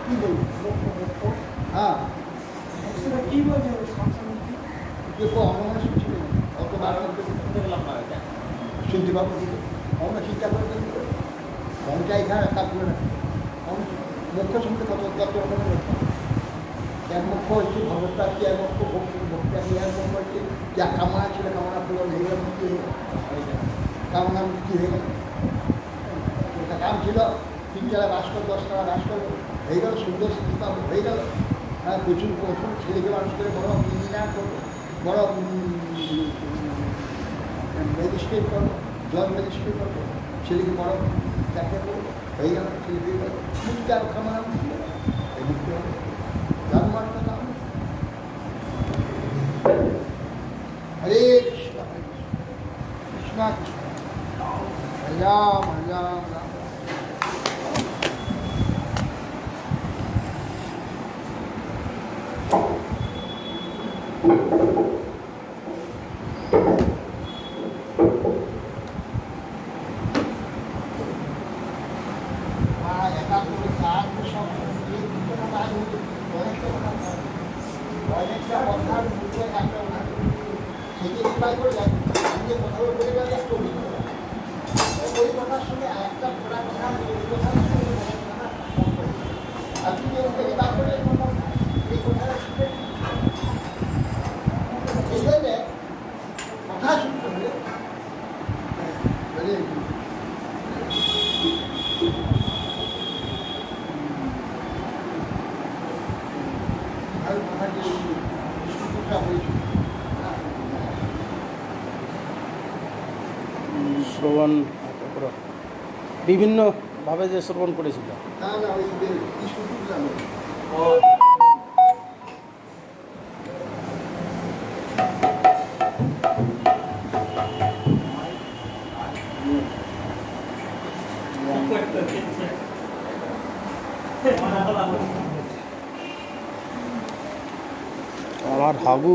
কি বলবো, হ্যাঁ কি বলছে দেখো আমরা শুনছি অত বারো শুনতে পাবো, আমরা চিন্তা করে মনটা এখানে কাটবে না। মুখ্য শুনতে কত কত রকমের মুখ্য, এক মুখ্য হচ্ছে ভগবতাকে, এক মুখ্য ভক্তি, ভক্তাকে, এক মুখ্য হচ্ছে যা কামনা ছিল কামনা পূরণ হয়ে গেল, মুক্তি হয়ে গেল, কামনা মুক্তি হয়ে গেল। একটা কাম ছিল 3 তলা বাস করো, 10 তলা বাস করো, হয়ে গেল, সুন্দর স্থিতি পাবো, হয়ে গেল। হ্যাঁ, প্রচুর প্রচুর ছেলেকে মানুষ করে বড় ইঞ্জিনিয়ার করবো, বড় ম্যাজিস্ট্রেট করবো, জজ ম্যাজিস্ট্রেট করবো, ছেলেকে বড় চাকরি করবো, হয়ে গেল, ছেলে পেয়ে গেল, মুক্তি আর কামনা মুক্তি হয়ে গেল, এই মুক্তি হবে ধর্মার্থ কাম। Hare Krishna Krishna Hare Ram Hare Ram Ram. Thank you. Try করে যান, যে কথাগুলো বলে গেলে একটা অভিজ্ঞতা। ওই কথার সঙ্গে একটা ঘোরা কথা ওই কথার সঙ্গে আপনি যে ওকে তারপরে এই কথাটা শুনে এই জন্যে কথা শুনতে হলে মানে ভালো কথা যে শুনতে হয়েছে শ্রবণ বিভিন্নভাবে যে শ্রবণ করেছিল। না না ওই শুনতে আমার হাগু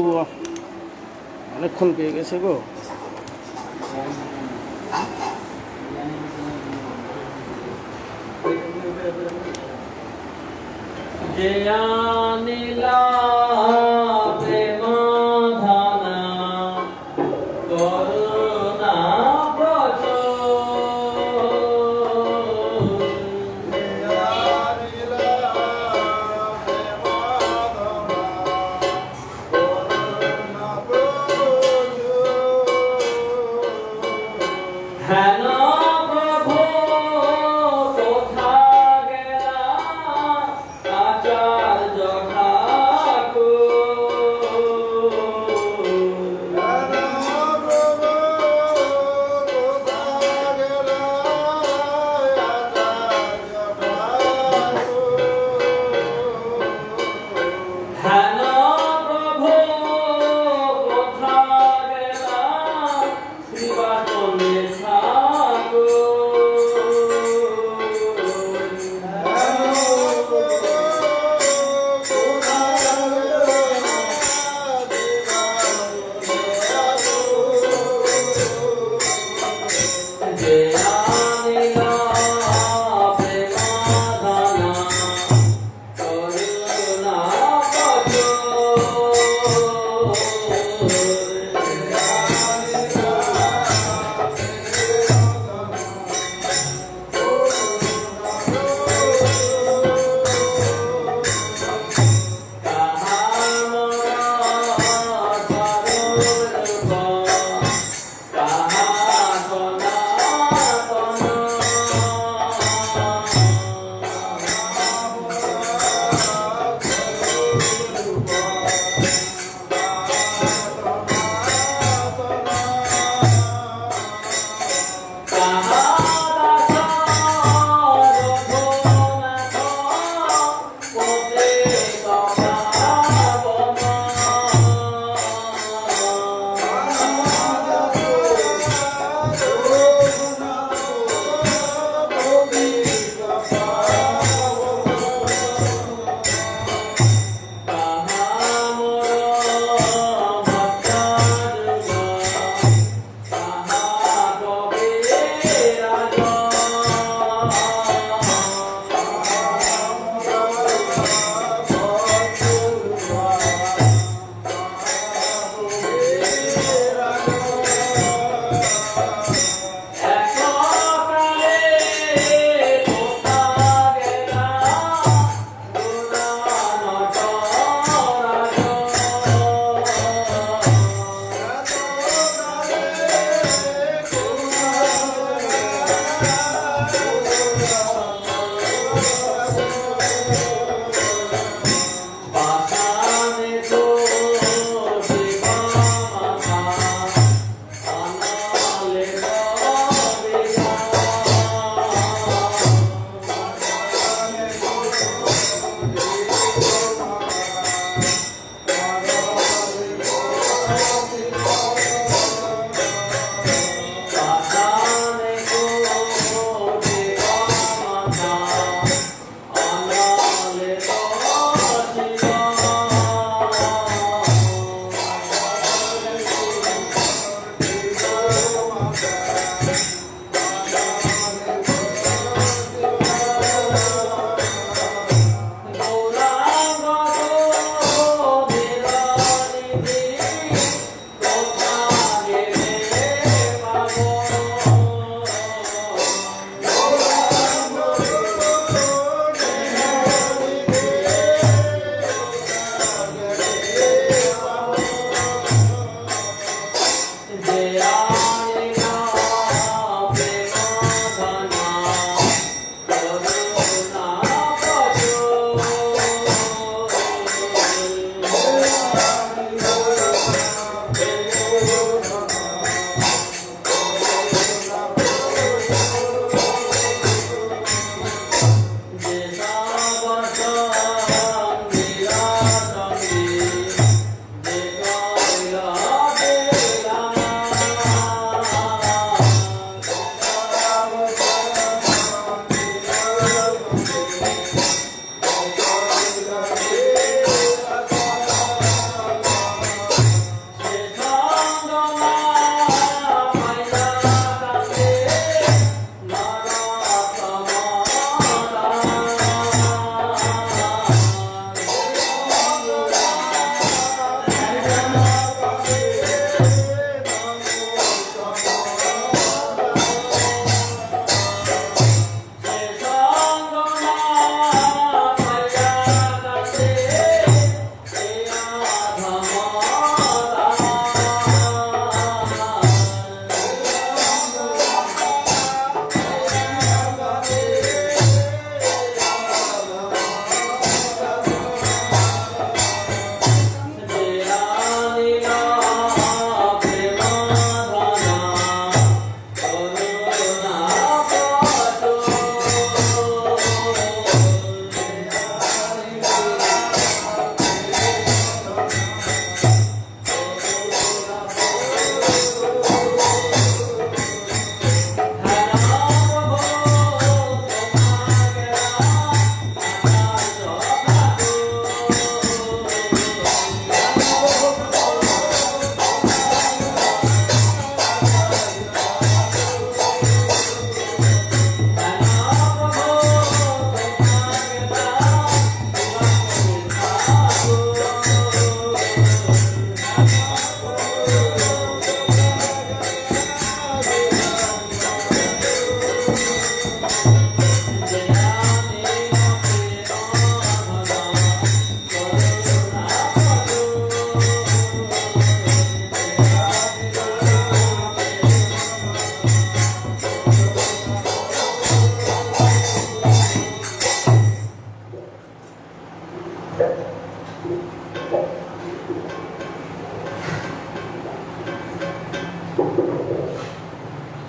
অনেকক্ষণ পেয়ে গেছে গো। যে আনিলা প্রেম ধনা করুণা হেন প্রভু কোথা গেলা আচার্য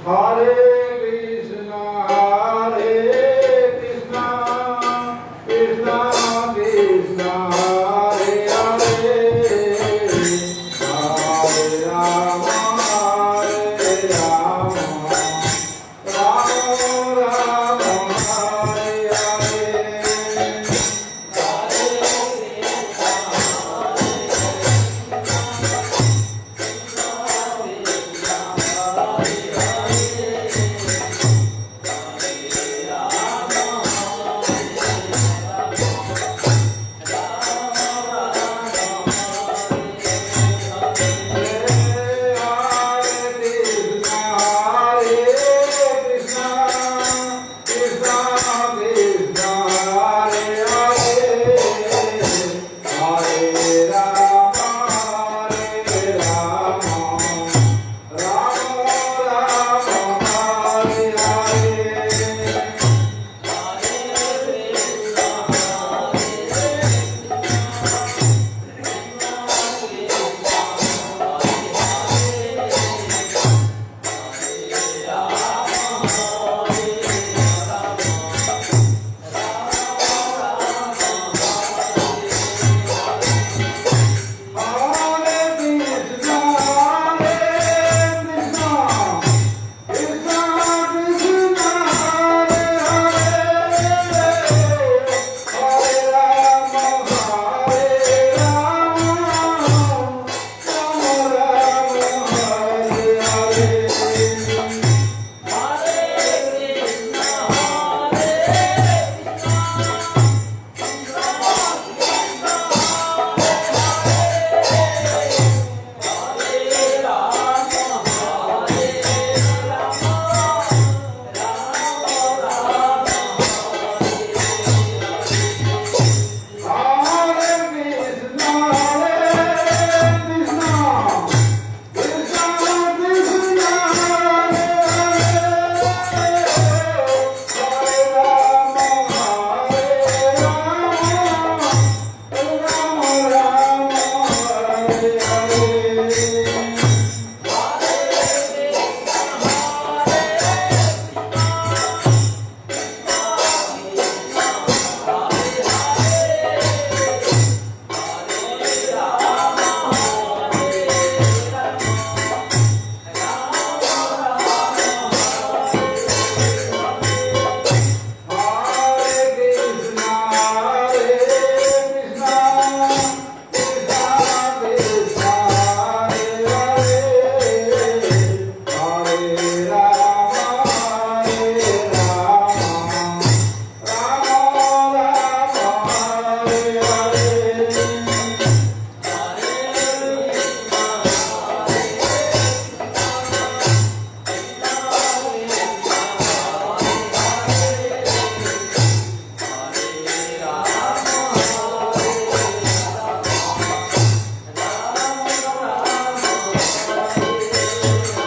Hare Hare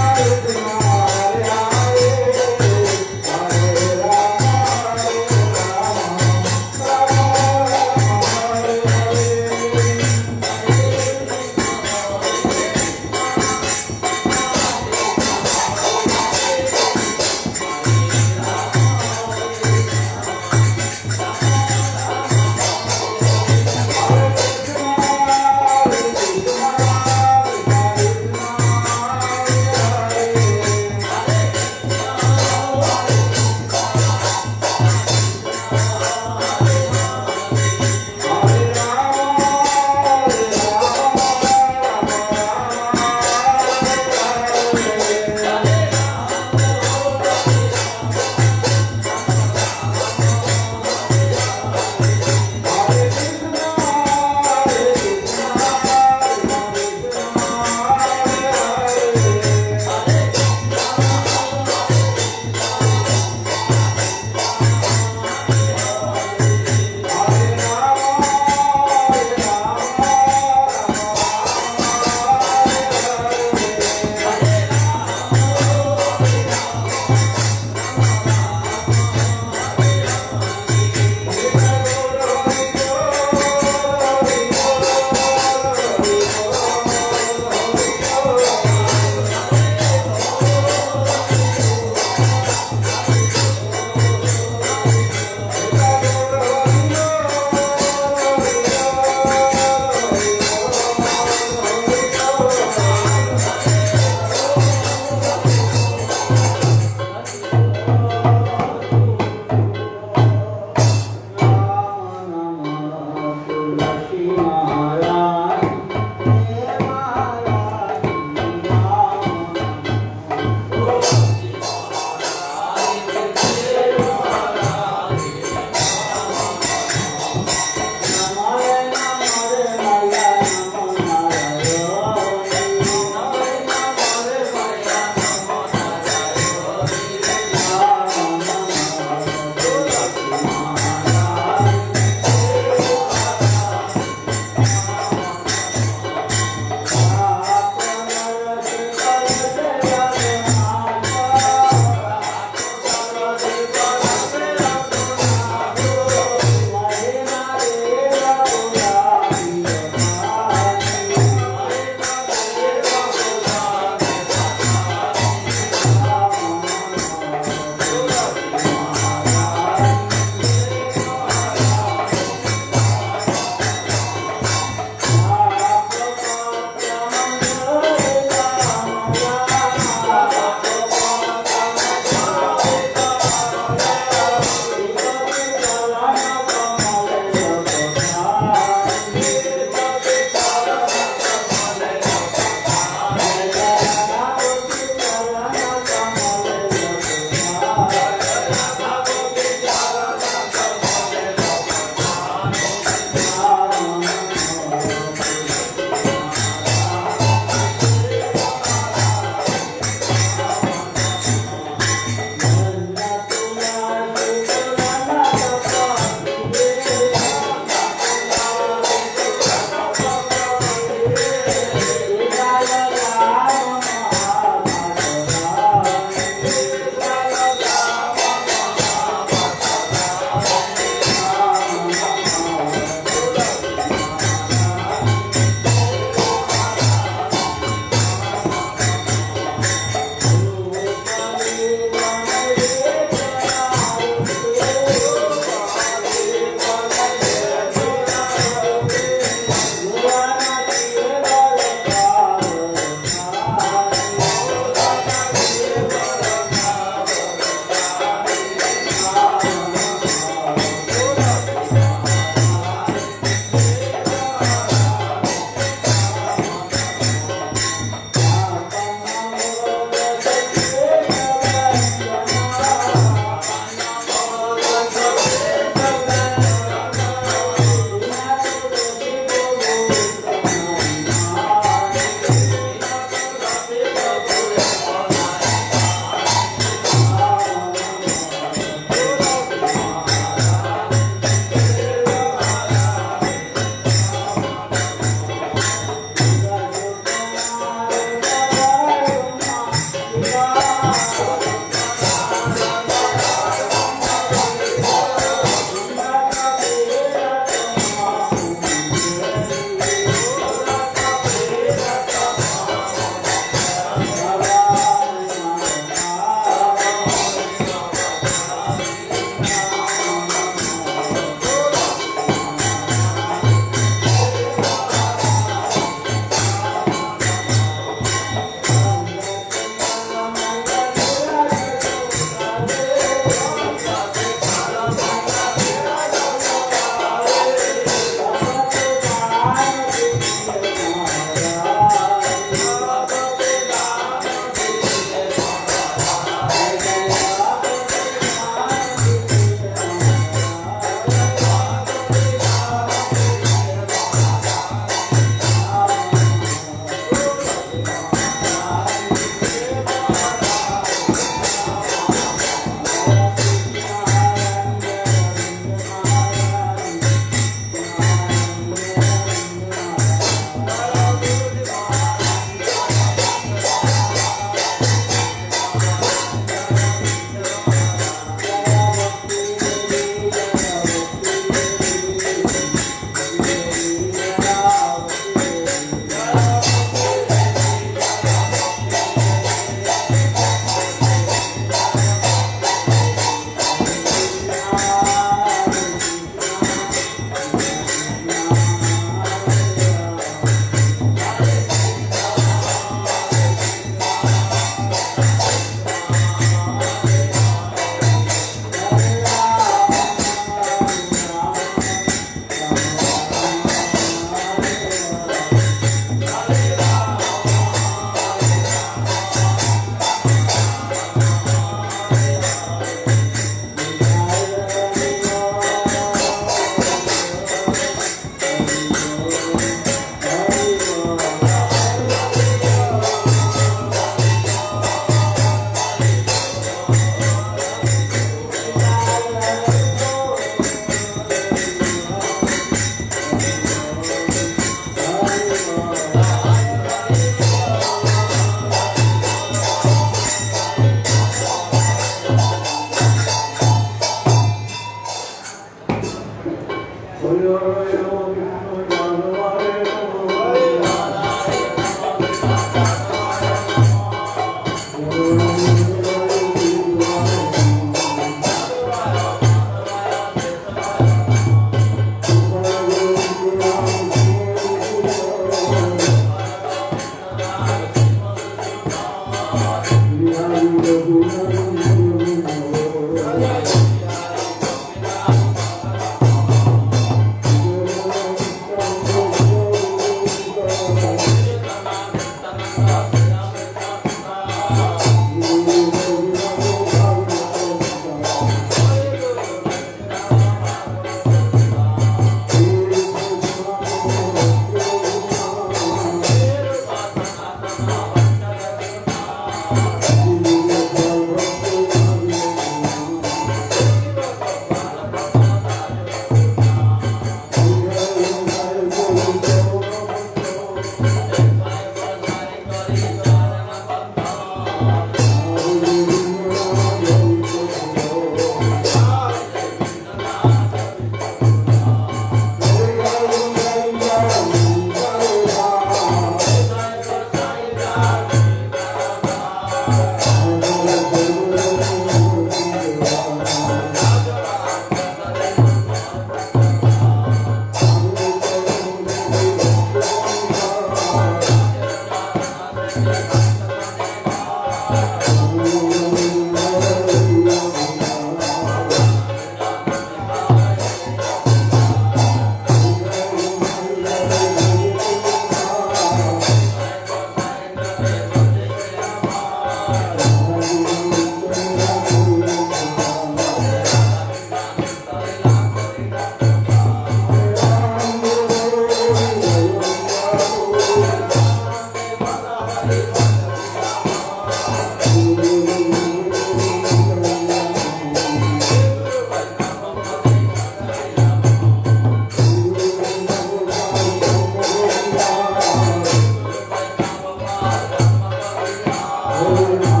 Oh,